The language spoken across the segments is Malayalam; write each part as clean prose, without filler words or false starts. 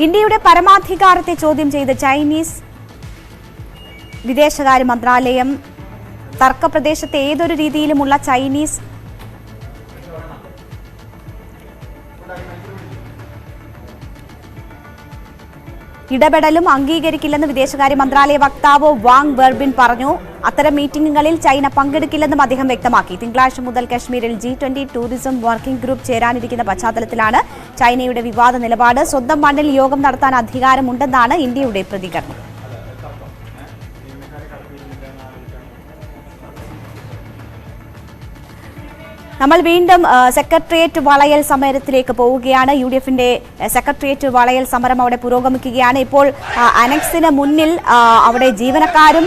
ഇന്ത്യയുടെ പരമാധികാരത്തെ ചോദ്യം ചെയ്ത് ചൈനീസ് വിദേശകാര്യ മന്ത്രാലയം തർക്കപ്രദേശത്തെ ഏതൊരു രീതിയിലുമുള്ള ചൈനീസ് ഇടപെടലും അംഗീകരിക്കില്ലെന്ന് വിദേശകാര്യ മന്ത്രാലയ വക്താവ് വാങ് വെർബിൻ പറഞ്ഞു. അത്തരം മീറ്റിംഗുകളിൽ ചൈന പങ്കെടുക്കില്ലെന്നും അദ്ദേഹം വ്യക്തമാക്കി. തിങ്കളാഴ്ച മുതൽ കശ്മീരിൽ G20 ടൂറിസം വർക്കിംഗ് ഗ്രൂപ്പ് ചേരാനിരിക്കുന്ന പശ്ചാത്തലത്തിലാണ് ചൈനയുടെ വിവാദ നിലപാട്. സ്വന്തം മണ്ണിൽ യോഗം നടത്താൻ അധികാരമുണ്ടെന്നാണ് ഇന്ത്യയുടെ പ്രതികരണം. നമ്മൾ വീണ്ടും സെക്രട്ടേറിയറ്റ് വളയൽ സമരത്തിലേക്ക് പോവുകയാണ്. UDFന്റെ സെക്രട്ടേറിയറ്റ് വളയൽ സമരം അവിടെ പുരോഗമിക്കുകയാണ്. ഇപ്പോൾ അനക്സിന് മുന്നിൽ അവിടെ ജീവനക്കാരും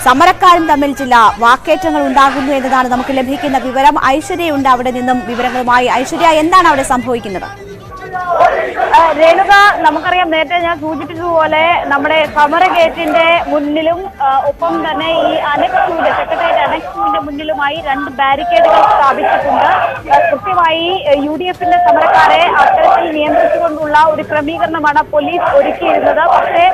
സമരക്കാരും തമ്മിൽ ചില വാക്കേറ്റങ്ങൾ ഉണ്ടാകുന്നു എന്നതാണ് നമുക്ക് ലഭിക്കുന്ന വിവരം. ഐശ്വര്യയുണ്ട് അവിടെ നിന്നും വിവരങ്ങളുമായി. ഐശ്വര്യ, എന്താണ് അവിടെ സംഭവിക്കുന്നത്? രേണുക, നമുക്കറിയാം, നേരത്തെ ഞാൻ സൂചിപ്പിച്ചതുപോലെ നമ്മുടെ സമര ഗേറ്റിന്റെ മുന്നിലും ഒപ്പം തന്നെ ഈ സെക്രട്ടേറിയറ്റ് അനക്സിന്റെ മുന്നിലുമായി 2 ബാരിക്കേഡുകൾ സ്ഥാപിച്ചിട്ടുണ്ട്. കൃത്യമായി UDFന്റെ സമരക്കാരെ അത്തരത്തിൽ നിയന്ത്രിച്ചുകൊണ്ടുള്ള ഒരു ക്രമീകരണമാണ് പോലീസ് ഒരുക്കിയിരുന്നത്. പക്ഷേ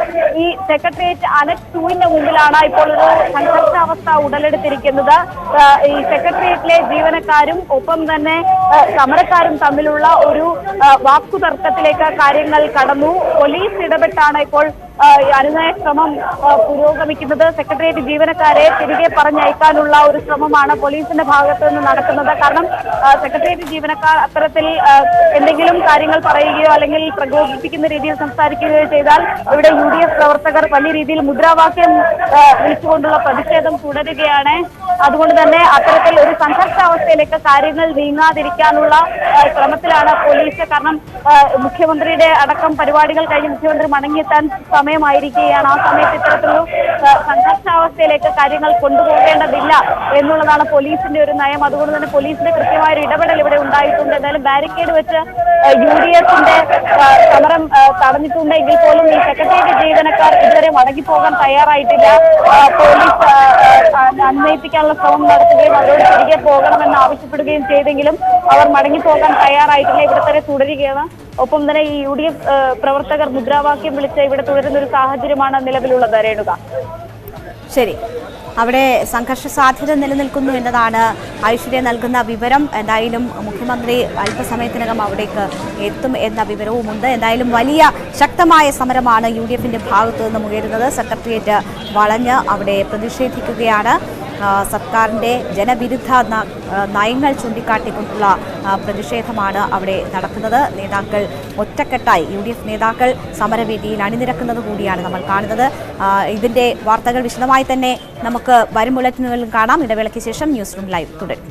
ഈ സെക്രട്ടേറിയറ്റ് അനക്സ് 2ന്റെ മുമ്പിലാണ് ഇപ്പോൾ ഒരു സംഘർഷാവസ്ഥ ഉടലെടുത്തിരിക്കുന്നത്. ഈ സെക്രട്ടേറിയറ്റിലെ ജീവനക്കാരും ഒപ്പം തന്നെ സമരക്കാരും തമ്മിലുള്ള ഒരു വാക്കുതർക്കത്തിലേക്ക് കാര്യങ്ങൾ കടന്നു. പോലീസ് ഇടപെട്ടാണ് ഇപ്പോൾ അനുനയ ശ്രമം പുരോഗമിക്കുന്നത്. സെക്രട്ടേറിയറ്റ് ജീവനക്കാരെ തിരികെ പറഞ്ഞയക്കാനുള്ള ഒരു ശ്രമമാണ് പോലീസിന്റെ ഭാഗത്തു നിന്ന് നടക്കുന്നത്. കാരണം സെക്രട്ടേറിയറ്റ് ജീവനക്കാർ അത്തരത്തിൽ എന്തെങ്കിലും കാര്യങ്ങൾ പറയുകയോ അല്ലെങ്കിൽ പ്രകോപിപ്പിക്കുന്ന രീതിയിൽ സംസാരിക്കുകയോ ചെയ്താൽ ഇവിടെ UDF പ്രവർത്തകർ വലിയ രീതിയിൽ മുദ്രാവാക്യം വിളിച്ചുകൊണ്ടുള്ള പ്രതിഷേധം തുടരുകയാണ്. അതുകൊണ്ട് തന്നെ അത്തരത്തിൽ ഒരു സംഘർഷാവസ്ഥയിലേക്ക് കാര്യങ്ങൾ നീങ്ങാതിരിക്കാനുള്ള ശ്രമത്തിലാണ് പോലീസ്. കാരണം മുഖ്യമന്ത്രിയുടെ അടക്കം പരിപാടികൾ കഴിഞ്ഞ് മുഖ്യമന്ത്രി മടങ്ങിയെത്താൻ സമയമായിരിക്കുകയാണ്. ആ സമയത്ത് ഇത്തരത്തിലൊരു സംഘർഷാവസ്ഥയിലേക്ക് കാര്യങ്ങൾ കൊണ്ടുപോകേണ്ടതില്ല എന്നുള്ളതാണ് പോലീസിന്റെ ഒരു നയം. അതുകൊണ്ട് തന്നെ പോലീസിന്റെ കൃത്യമായ ഒരു ഇടപെടൽ ഇവിടെ ഉണ്ടായിട്ടുണ്ട്. എന്തായാലും ബാരിക്കേഡ് വെച്ച് UDFന്റെ സമരം തടഞ്ഞിട്ടുണ്ടെങ്കിൽ പോലും ഈ സെക്രട്ടേറിയറ്റ് ജീവനക്കാർ ഇതുവരെ മടങ്ങിപ്പോകാൻ തയ്യാറായിട്ടില്ല. പോലീസ് അന്വയിപ്പിക്കാനുള്ള ശ്രമം നടത്തുകയും അവരോട് തിരികെ പോകണമെന്ന് ആവശ്യപ്പെടുകയും ചെയ്തെങ്കിലും അവർ മടങ്ങിപ്പോകാൻ തയ്യാറായിട്ടില്ല. ഇവിടെ തന്നെ തുടരുകയാണ്. ഒപ്പം തന്നെ ഈ UDF പ്രവർത്തകർ മുദ്രാവാക്യം വിളിച്ച് ഇവിടെ തുടരുന്ന ഒരു സാഹചര്യമാണ് നിലവിലുള്ളത്. രേണുക, ശരി, അവിടെ സംഘർഷ സാധ്യത നിലനിൽക്കുന്നു എന്നതാണ് ഐശ്വര്യ നൽകുന്ന വിവരം. എന്തായാലും മുഖ്യമന്ത്രി അല്പസമയത്തിനകം അവിടേക്ക് എത്തും എന്ന വിവരവുമുണ്ട്. എന്തായാലും വലിയ ശക്തമായ സമരമാണ് UDFന്റെ ഭാഗത്തു നിന്നും ഉയരുന്നത്. സെക്രട്ടേറിയറ്റ് വളഞ്ഞ് അവിടെ പ്രതിഷേധിക്കുകയാണ്. സർക്കാരിൻ്റെ ജനവിരുദ്ധ നയങ്ങൾ ചൂണ്ടിക്കാട്ടിക്കൊണ്ടുള്ള പ്രതിഷേധമാണ് അവിടെ നടക്കുന്നത്. നേതാക്കൾ ഒറ്റക്കെട്ടായി UDF നേതാക്കൾ സമരവേദിയിൽ അണിനിരക്കുന്നത് കൂടിയാണ് നമ്മൾ കാണുന്നത്. ഇതിൻ്റെ വാർത്തകൾ വിശദമായി തന്നെ നമുക്ക് വരും ബുള്ളറ്റിനുകളിലും കാണാം. ഇടവേളയ്ക്ക് ശേഷം ന്യൂസ് റൂം ലൈവ് തുടരും.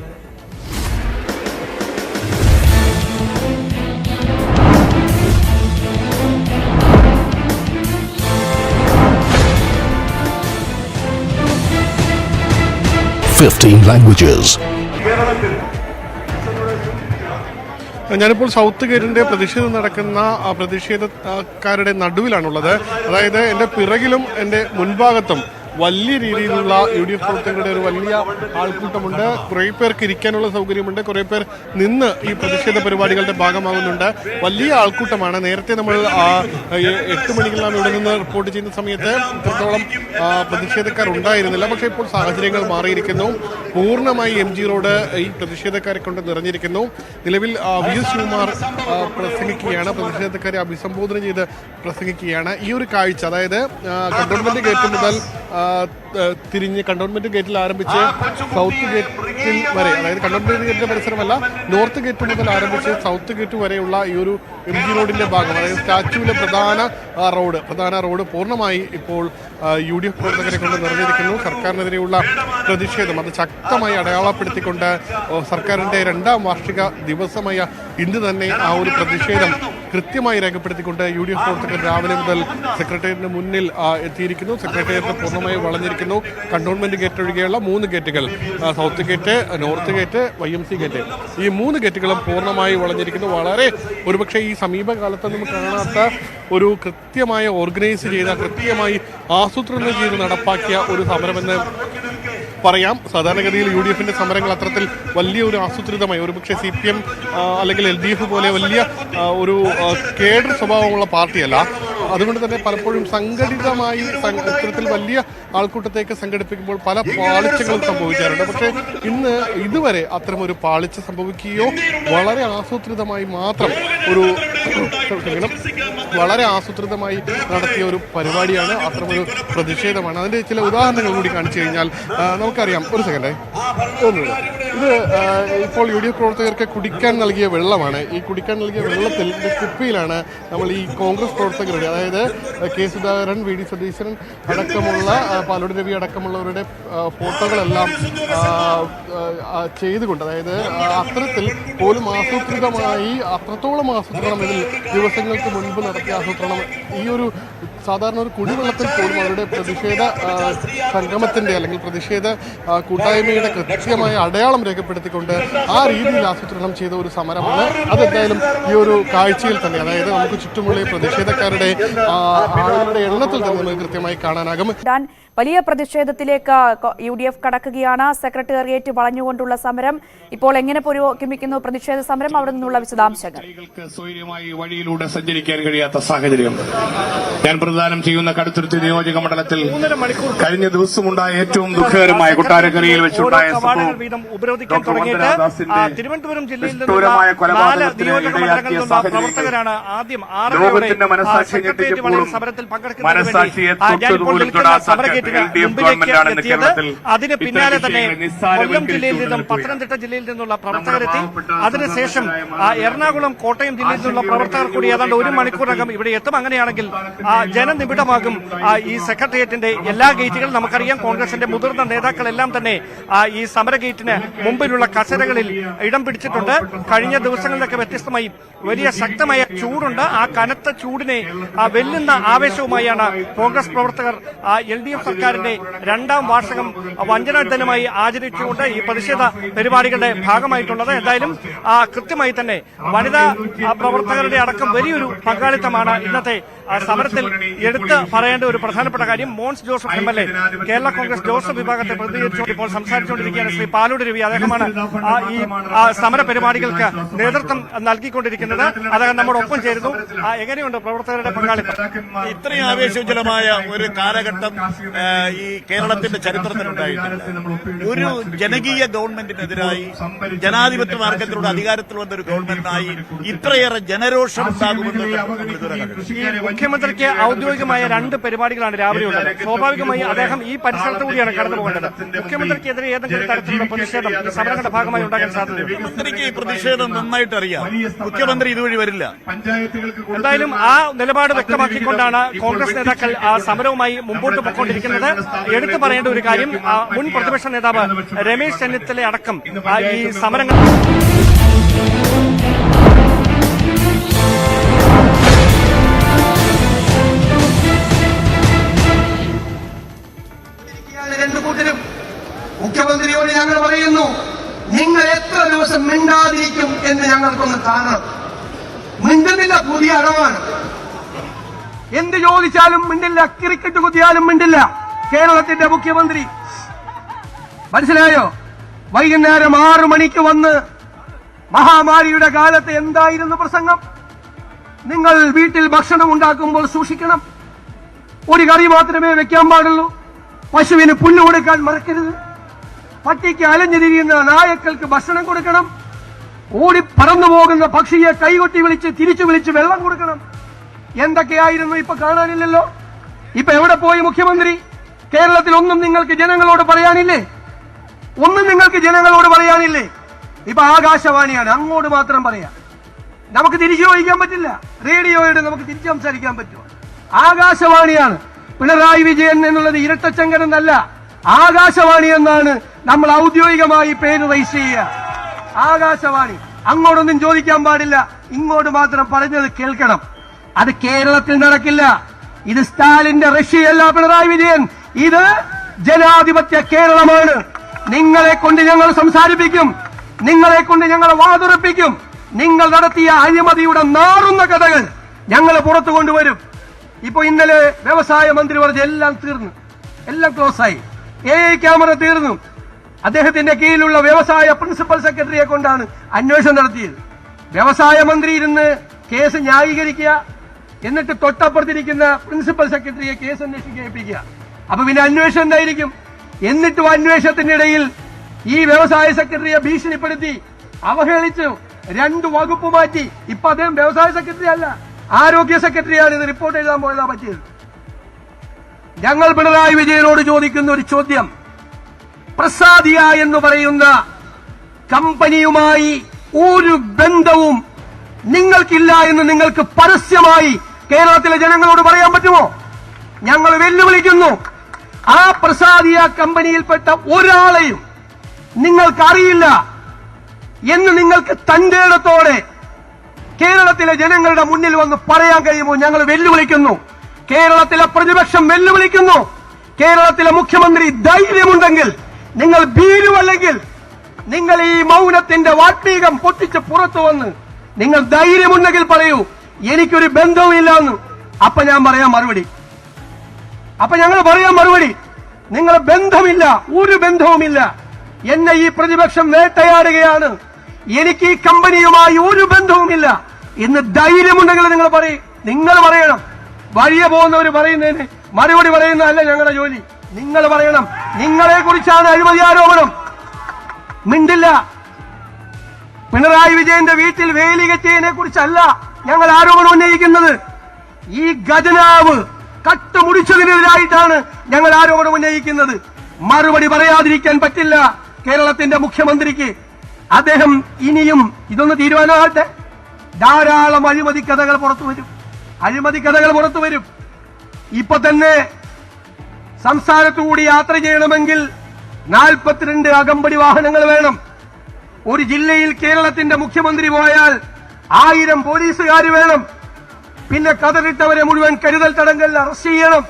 ഞാനിപ്പോൾ സൗത്ത് ഗേറ്റിന്റെ പ്രതിഷേധം നടക്കുന്ന പ്രതിഷേധക്കാരുടെ നടുവിലാണുള്ളത്. അതായത് എൻ്റെ പിറകിലും എൻ്റെ മുൻഭാഗത്തും വലിയ രീതിയിലുള്ള UDF പ്രവർത്തകരുടെ ഒരു വലിയ ആൾക്കൂട്ടമുണ്ട്. കുറേ പേർക്ക് ഇരിക്കാനുള്ള സൗകര്യമുണ്ട്. കുറേ പേർ നിന്ന് ഈ പ്രതിഷേധ പരിപാടികളുടെ ഭാഗമാകുന്നുണ്ട്. വലിയ ആൾക്കൂട്ടമാണ്. നേരത്തെ നമ്മൾ 8 മണിക്കെല്ലാം ഇവിടെ നിന്ന് റിപ്പോർട്ട് ചെയ്യുന്ന സമയത്ത് ഇത്രത്തോളം പ്രതിഷേധക്കാർ ഉണ്ടായിരുന്നില്ല. പക്ഷേ ഇപ്പോൾ സാഹചര്യങ്ങൾ മാറിയിരിക്കുന്നു. പൂർണ്ണമായി MG റോഡ് ഈ പ്രതിഷേധക്കാരെ കൊണ്ട് നിറഞ്ഞിരിക്കുന്നു. നിലവിൽ VS ശിവകുമാർ പ്രസംഗിക്കുകയാണ്. പ്രതിഷേധക്കാരെ അഭിസംബോധന ചെയ്ത് പ്രസംഗിക്കുകയാണ്. ഈ ഒരു കാഴ്ച, അതായത് കണ്ടോൺമെന്റ് ഗേറ്റ് മുതൽ തിരിഞ്ഞ് കണ്ടോൺമെന്റ് ഗേറ്റിൽ ആരംഭിച്ച് സൗത്ത് ഗേറ്റിൽ വരെ, അതായത് കണ്ടോൺമെന്റ് ഗേറ്റിന്റെ പരിസരമല്ല, നോർത്ത് ഗേറ്റ് മുതൽ ആരംഭിച്ച് സൗത്ത് ഗേറ്റ് വരെയുള്ള ഈ ഒരു MG റോഡിന്റെ ഭാഗം, അതായത് സ്റ്റാച്യുവിലെ പ്രധാന റോഡ് പൂർണ്ണമായി ഇപ്പോൾ UDF പ്രവർത്തകരെ കൊണ്ട് നിറഞ്ഞിരിക്കുന്നു. സർക്കാരിനെതിരെയുള്ള പ്രതിഷേധം അത് ശക്തമായി അടയാളപ്പെടുത്തിക്കൊണ്ട് സർക്കാരിന്റെ 2ാം വാർഷിക ദിവസമായ ഇന്ന് തന്നെ ആ ഒരു പ്രതിഷേധം കൃത്യമായി രേഖപ്പെടുത്തിക്കൊണ്ട് UDF പ്രവർത്തകർ രാവിലെ മുതൽ സെക്രട്ടേറിയറ്റിന് മുന്നിൽ എത്തിയിരിക്കുന്നു. സെക്രട്ടേറിയറ്റ് പൂർണ്ണമായി വളഞ്ഞിരിക്കുന്നു. കണ്ടോൺമെന്റ് ഗേറ്റ് ഒഴികെയുള്ള 3 ഗേറ്റുകൾ, south gate, north gate, YMC gate, ഈ 3 ഗേറ്റുകളും പൂർണ്ണമായി വളഞ്ഞിരിക്കുന്നു. വളരെ ഒരുപക്ഷെ ഈ സമീപകാലത്ത് നമുക്ക് കാണാത്ത ഒരു കൃത്യമായ ഓർഗനൈസ് ചെയ്ത, കൃത്യമായി ആസൂത്രണം ചെയ്ത് നടപ്പാക്കിയ ഒരു സമരമെന്ന് പറയാം. സാധാരണഗതിയിൽ UDF-ന്റെ സമരങ്ങൾ അത്തരത്തിൽ വലിയ ഒരു ആസൂത്രിതമായി, ഒരുപക്ഷെ CPM അല്ലെങ്കിൽ LDF പോലെ വലിയ ഒരു കേഡർ സ്വഭാവമുള്ള പാർട്ടിയല്ല. അതുകൊണ്ട് തന്നെ പലപ്പോഴും സംഘടിതമായി ഇത്തരത്തിൽ വലിയ ആൾക്കൂട്ടത്തേക്ക് സംഘടിപ്പിക്കുമ്പോൾ പല പാളിച്ചകളും സംഭവിക്കാറുണ്ട്. പക്ഷേ ഇന്ന് ഇതുവരെ അത്തരമൊരു പാളിച്ച സംഭവിക്കുകയോ വളരെ ആസൂത്രിതമായി മാത്രം വളരെ ആസൂത്രിതമായി നടത്തിയ ഒരു പരിപാടിയാണ്, അത്തരമൊരു പ്രതിഷേധമാണ്. അതിന്റെ ചില ഉദാഹരണങ്ങൾ കൂടി കാണിച്ചു കഴിഞ്ഞാൽ നമുക്കറിയാം. ഒരു സെക്കൻഡേ, ഇത് ഇപ്പോൾ UDF പ്രവർത്തകർക്ക് കുടിക്കാൻ നൽകിയ വെള്ളമാണ്. ഈ കുടിക്കാൻ നൽകിയ വെള്ളത്തിൽ കുപ്പിയിലാണ് നമ്മൾ ഈ കോൺഗ്രസ് പ്രവർത്തകരുടെ, അതായത് K. സുധാകരൻ, VD സതീശൻ അടക്കമുള്ള, പാലോട് രവി അടക്കമുള്ളവരുടെ ഫോട്ടോകളെല്ലാം ചെയ്തുകൊണ്ട്, അതായത് അത്തരത്തിൽ പോലും ആസൂത്രിതമായി, അത്രത്തോളം ആസൂത്രണം ഇതിൽ ദിവസങ്ങൾക്ക് മുൻപ് നടത്തിയ ആസൂത്രണം, ഈ ഒരു സാധാരണ ഒരു കുടിവെള്ളത്തിൽ പോലും അവരുടെ പ്രതിഷേധ സംഗമത്തിന്റെ അല്ലെങ്കിൽ പ്രതിഷേധ കൂട്ടായ്മയുടെ കൃത്യമായ അടയാളം രേഖപ്പെടുത്തിക്കൊണ്ട് ആ രീതിയിൽ ആസൂത്രണം ചെയ്ത ഒരു സമരമാണ്. അതെന്തായാലും ഈ ഒരു കാഴ്ചയിൽ തന്നെ, അതായത് നമുക്ക് ചുറ്റുമുള്ള പ്രതിഷേധക്കാരുടെ ആളുകളുടെ എണ്ണത്തിൽ തന്നെ നമുക്ക് കൃത്യമായി കാണാനാകും. വലിയ പ്രതിഷേധത്തിലേക്ക് UDF കടക്കുകയാണ്. സെക്രട്ടേറിയറ്റ് വളഞ്ഞുകൊണ്ടുള്ള സമരം ഇപ്പോൾ എങ്ങനെ പുരോഗമിക്കുന്നു പ്രതിഷേധ സമരം, അവിടെ നിന്നുള്ള വിശദാംശങ്ങൾ. സ്വൈര്യമായി വഴിയിലൂടെ സഞ്ചരിക്കാൻ കഴിയാത്ത സാഹചര്യം. ഞാൻ പ്രദാനം ചെയ്യുന്ന കടുത്തുരുത്തി നിയോജക മണ്ഡലത്തിൽ കഴിഞ്ഞ ദിവസമുണ്ടായ ഏറ്റവും ദുഃഖകരമായ കൊട്ടാരക്കരയിൽ വെച്ചുണ്ടായ തിരുവനന്തപുരം ജില്ലയിൽ പ്രവർത്തകരാണ് ആദ്യം ലോകത്തിന്റെ മനസാക്ഷി സമരത്തിൽ പങ്കെടുക്കുന്നത്. അതിന് പിന്നാലെ തന്നെ കൊല്ലം ജില്ലയിൽ നിന്നും പത്തനംതിട്ട ജില്ലയിൽ നിന്നുള്ള പ്രവർത്തകരെത്തി. അതിനുശേഷം എറണാകുളം, കോട്ടയം ജില്ലയിൽ നിന്നുള്ള പ്രവർത്തകർ കൂടി ഏതാണ്ട് 1 മണിക്കൂറിനകം ഇവിടെ എത്തും. അങ്ങനെയാണെങ്കിൽ ജനനിബിഡമാകും ഈ സെക്രട്ടേറിയറ്റിന്റെ എല്ലാ ഗേറ്റുകളും. നമുക്കറിയാം, കോൺഗ്രസിന്റെ മുതിർന്ന നേതാക്കളെല്ലാം തന്നെ ഈ സമര ഗേറ്റിന് മുമ്പിലുള്ള കസേരകളിൽ ഇടം പിടിച്ചിട്ടുണ്ട്. കഴിഞ്ഞ ദിവസങ്ങളിലൊക്കെ വ്യത്യസ്തമായി വലിയ ശക്തമായ ചൂടുണ്ട്. ആ കനത്ത ചൂടിനെ വെല്ലുന്ന ആവേശവുമായാണ് കോൺഗ്രസ് പ്രവർത്തകർ LDF സർക്കാരിന്റെ 2ാം വാർഷികം വഞ്ചനാ ദിനമായി ആചരിച്ചുകൊണ്ട് ഈ പ്രതിഷേധ പരിപാടികളുടെ ഭാഗമായിട്ടുള്ളത്. എന്തായാലും കൃത്യമായി തന്നെ വനിതാ പ്രവർത്തകരുടെ അടക്കം വലിയൊരു പങ്കാളിത്തമാണ് ഇന്നത്തെ സമരത്തിൽ എടുത്ത് പറയേണ്ട ഒരു പ്രധാനപ്പെട്ട കാര്യം. Mons Joseph MLA Kerala Congress Joseph വിഭാഗത്തെ പ്രതിനിധീകരിച്ചുകൊണ്ട് ഇപ്പോൾ സംസാരിച്ചുകൊണ്ടിരിക്കുകയാണ്. ശ്രീ പാലോട് രവി, അദ്ദേഹമാണ് ഈ സമര പരിപാടികൾക്ക് നേതൃത്വം നൽകിക്കൊണ്ടിരിക്കുന്നത്. അദ്ദേഹം നമ്മോടൊപ്പം ചേരുന്നു. എങ്ങനെയുണ്ട് പ്രവർത്തകരുടെ പങ്കാളിത്തം? ഇത്രയും ആവേശോജ്വലമായ ഒരു കാലഘട്ടം ഈ കേരളത്തിന്റെ ചരിത്രത്തിലുണ്ടായിട്ടില്ല. ഒരു ജനകീയ ഗവൺമെന്റിനെതിരായി ജനാധിപത്യ മാർഗത്തിലൂടെ അധികാരത്തിൽ വന്ന ഒരു ഗവൺമെന്റിനായി ഇത്രയേറെ ജനരോഷം ഉണ്ടാകുമെന്ന് മുഖ്യമന്ത്രിക്ക് ഔദ്യോഗികമായ 2 പരിപാടികളാണ് രാവിലെ ഉള്ളത്. സ്വാഭാവികമായി അദ്ദേഹം ഈ പരിസരത്ത് കൂടിയാണ് കടന്നു പോകേണ്ടത്. മുഖ്യമന്ത്രിക്കെതിരെ ഏതെങ്കിലും തരത്തിലുള്ള പ്രതിഷേധം സമരങ്ങളുടെ ഭാഗമായി ഉണ്ടാകാൻ സാധ്യതയുണ്ട്. മുഖ്യമന്ത്രിക്ക് ഈ പ്രതിഷേധം നന്നായിട്ട് അറിയാം. മുഖ്യമന്ത്രി ഇതുവഴി വരില്ല. എന്തായാലും ആ നിലപാട് വ്യക്തമാക്കിക്കൊണ്ടാണ് കോൺഗ്രസ് നേതാക്കൾ സമരവുമായി മുമ്പോട്ട് പോയിക്കൊണ്ടിരിക്കുന്നത്. എടുത്തു പറയേണ്ട ഒരു കാര്യം, മുൻ പ്രതിപക്ഷ നേതാവ് രമേശ് ചെന്നിത്തല അടക്കം ഈ സമരങ്ങൾ മുഖ്യമന്ത്രിയോട് ഞങ്ങൾ പറയുന്നു, നിങ്ങൾ എത്ര ദിവസം മിണ്ടാതിരിക്കും എന്ന് ഞങ്ങൾക്കൊന്ന് കാണണം. മിണ്ടുന്നില്ല, പുതിയ അടവാണ്. എന്ത് ചോദിച്ചാലും മിണ്ടില്ല, ക്രിക്കറ്റ് കുത്തിയാലും മിണ്ടില്ല. കേരളത്തിന്റെ മുഖ്യമന്ത്രി മനസ്സിലായോ? വൈകുന്നേരം 6 മണിക്ക് വന്ന് മഹാമാരിയുടെ കാലത്ത് എന്തായിരുന്നു പ്രസംഗം? നിങ്ങൾ വീട്ടിൽ ഭക്ഷണം ഉണ്ടാക്കുമ്പോൾ സൂക്ഷിക്കണം. ഒരു കറി മാത്രമേ വെക്കാൻ പാടുള്ളൂ. പശുവിന് പുല്ല് കൊടുക്കാൻ മറക്കരുത്. പട്ടിക്ക് അലഞ്ഞു തിരിയുന്ന നായക്കൾക്ക് ഭക്ഷണം കൊടുക്കണം. ഓടി പറന്നു പോകുന്ന പക്ഷിയെ കൈകൊട്ടി വിളിച്ച് തിരിച്ചു വിളിച്ച് വെള്ളം കൊടുക്കണം. എന്തൊക്കെയായിരുന്നു ഇപ്പൊ കാണാനില്ലല്ലോ. ഇപ്പൊ എവിടെ പോയി മുഖ്യമന്ത്രി? കേരളത്തിൽ ഒന്നും നിങ്ങൾക്ക് ജനങ്ങളോട് പറയാനില്ലേ? ഒന്നും നിങ്ങൾക്ക് ജനങ്ങളോട് പറയാനില്ലേ? ഇപ്പൊ ആകാശവാണിയാണ്, അങ്ങോട്ട് മാത്രം പറയാം. നമുക്ക് തിരിച്ചു ചോദിക്കാൻ പറ്റില്ല. റേഡിയോയോട് നമുക്ക് തിരിച്ചു സംസാരിക്കാൻ പറ്റുമോ? ആകാശവാണിയാണ്. പിണറായി വിജയൻ എന്നുള്ളത് ഇരട്ടച്ചങ്കൻ എന്നല്ല, ആകാശവാണി എന്നാണ് നമ്മൾ ഔദ്യോഗികമായി പേര് രജിസ്റ്റർ ചെയ്യുക. ആകാശവാണി. അങ്ങോട്ടൊന്നും ചോദിക്കാൻ പാടില്ല, ഇങ്ങോട്ട് മാത്രം പറഞ്ഞത് കേൾക്കണം. അത് കേരളത്തിൽ നടക്കില്ല. ഇത് സ്റ്റാലിന്റെ റഷ്യയല്ല പിണറായി വിജയൻ, ഇത് ജനാധിപത്യ കേരളമാണ്. നിങ്ങളെ കൊണ്ട് ഞങ്ങൾ സംസാരിപ്പിക്കും, നിങ്ങളെ കൊണ്ട് ഞങ്ങൾ വാതുറപ്പിക്കും. നിങ്ങൾ നടത്തിയ അഴിമതിയുടെ നാറുന്ന കഥകൾ ഞങ്ങൾ പുറത്തു കൊണ്ടുവരും. ഇപ്പൊ ഇന്നലെ വ്യവസായ മന്ത്രി പറഞ്ഞ എല്ലാം തീർന്നു, എല്ലാം ക്ലോസായി. AI ക്യാമറ തീർന്നു. അദ്ദേഹത്തിന്റെ കീഴിലുള്ള വ്യവസായ പ്രിൻസിപ്പൽ സെക്രട്ടറിയെ കൊണ്ടാണ് അന്വേഷണം നടത്തിയത്. വ്യവസായ മന്ത്രി ഇരുന്ന് കേസ് ന്യായീകരിക്കുക, എന്നിട്ട് തൊട്ടപ്പുറത്തിരിക്കുന്ന പ്രിൻസിപ്പൽ സെക്രട്ടറിയെ കേസ് അന്വേഷിക്കുക. അപ്പൊ പിന്നെ അന്വേഷണം എന്തായിരിക്കും? എന്നിട്ടും അന്വേഷണത്തിനിടയിൽ ഈ വ്യവസായ സെക്രട്ടറിയെ ഭീഷണിപ്പെടുത്തി അവഹേളിച്ചു, 2 വകുപ്പ് മാറ്റി. ഇപ്പൊ അദ്ദേഹം വ്യവസായ സെക്രട്ടറി അല്ല, ആരോഗ്യ സെക്രട്ടറിയാണ്. ഇത് റിപ്പോർട്ട് എഴുതാൻ പോയതാ പറ്റിയത്. ഞങ്ങൾ പിണറായി വിജയനോട് ചോദിക്കുന്ന ഒരു ചോദ്യം, പ്രസാദിയ എന്ന് പറയുന്ന കമ്പനിയുമായി ഒരു ബന്ധവും നിങ്ങൾക്കില്ല എന്ന് നിങ്ങൾക്ക് പരസ്യമായി കേരളത്തിലെ ജനങ്ങളോട് പറയാൻ പറ്റുമോ? ഞങ്ങൾ വെല്ലുവിളിക്കുന്നു. ആ പ്രസാദിയ കമ്പനിയിൽപ്പെട്ട ഒരാളെയും നിങ്ങൾക്കറിയില്ല എന്ന് നിങ്ങൾക്ക് തന്റെ ഇടത്തോടെ കേരളത്തിലെ ജനങ്ങളുടെ മുന്നിൽ വന്ന് പറയാൻ കഴിയുമോ? ഞങ്ങൾ വെല്ലുവിളിക്കുന്നു. കേരളത്തിലെ പ്രതിപക്ഷം വെല്ലുവിളിക്കുന്നു. കേരളത്തിലെ മുഖ്യമന്ത്രി ധൈര്യമുണ്ടെങ്കിൽ, നിങ്ങൾ ഭീരുവല്ലെങ്കിൽ നിങ്ങൾ ഈ മൗനത്തിന്റെ വാത്മീകം പൊട്ടിച്ച് പുറത്തു വന്ന് നിങ്ങൾ ധൈര്യമുണ്ടെങ്കിൽ പറയൂ, എനിക്കൊരു ബന്ധവുമില്ല എന്ന്. അപ്പൊ ഞാൻ പറയാം മറുപടി. അപ്പൊ ഞങ്ങൾ പറയാം മറുപടി, നിങ്ങൾ ബന്ധമില്ല, ഒരു ബന്ധവുമില്ല. എന്നെ ഈ പ്രതിപക്ഷം വേട്ടയാടുകയാണ്, എനിക്ക് ഈ കമ്പനിയുമായി ഒരു ബന്ധവുമില്ല എന്ന് ധൈര്യമുണ്ടെങ്കിൽ നിങ്ങൾ പറയും. നിങ്ങൾ പറയണം. വഴിയെ പോകുന്നവർ പറയുന്നതിന് മറുപടി പറയുന്നതല്ല ഞങ്ങളുടെ ജോലി. നിങ്ങൾ പറയണം. നിങ്ങളെ കുറിച്ചാണ് അഴിമതി ആരോപണം. മിണ്ടില്ല. പിണറായി വിജയന്റെ വീട്ടിൽ വേലി കെട്ടിയതിനെ കുറിച്ചല്ല ഞങ്ങൾ ആരോപണം ഉന്നയിക്കുന്നത്. ഈ ഖജനാവ് കട്ടുമുടിച്ചതിനെതിരായിട്ടാണ് ഞങ്ങൾ ആരോപണം ഉന്നയിക്കുന്നത്. മറുപടി പറയാതിരിക്കാൻ പറ്റില്ല കേരളത്തിന്റെ മുഖ്യമന്ത്രിക്ക്. അദ്ദേഹം ഇനിയും ഇതൊന്ന് തീരുമാനമാകട്ടെ. ധാരാളം അഴിമതി കഥകൾ പുറത്തു വരും. ഇപ്പൊ തന്നെ സംസ്ഥാനത്തുകൂടി യാത്ര ചെയ്യണമെങ്കിൽ 42 അകമ്പടി വാഹനങ്ങൾ വേണം. ഒരു ജില്ലയിൽ കേരളത്തിന്റെ മുഖ്യമന്ത്രി പോയാൽ 1000 പോലീസുകാർ വേണം. പിന്നെ കതറിട്ടവരെ മുഴുവൻ കരുതൽ തടങ്കലിൽ അറസ്റ്റ് ചെയ്യണം.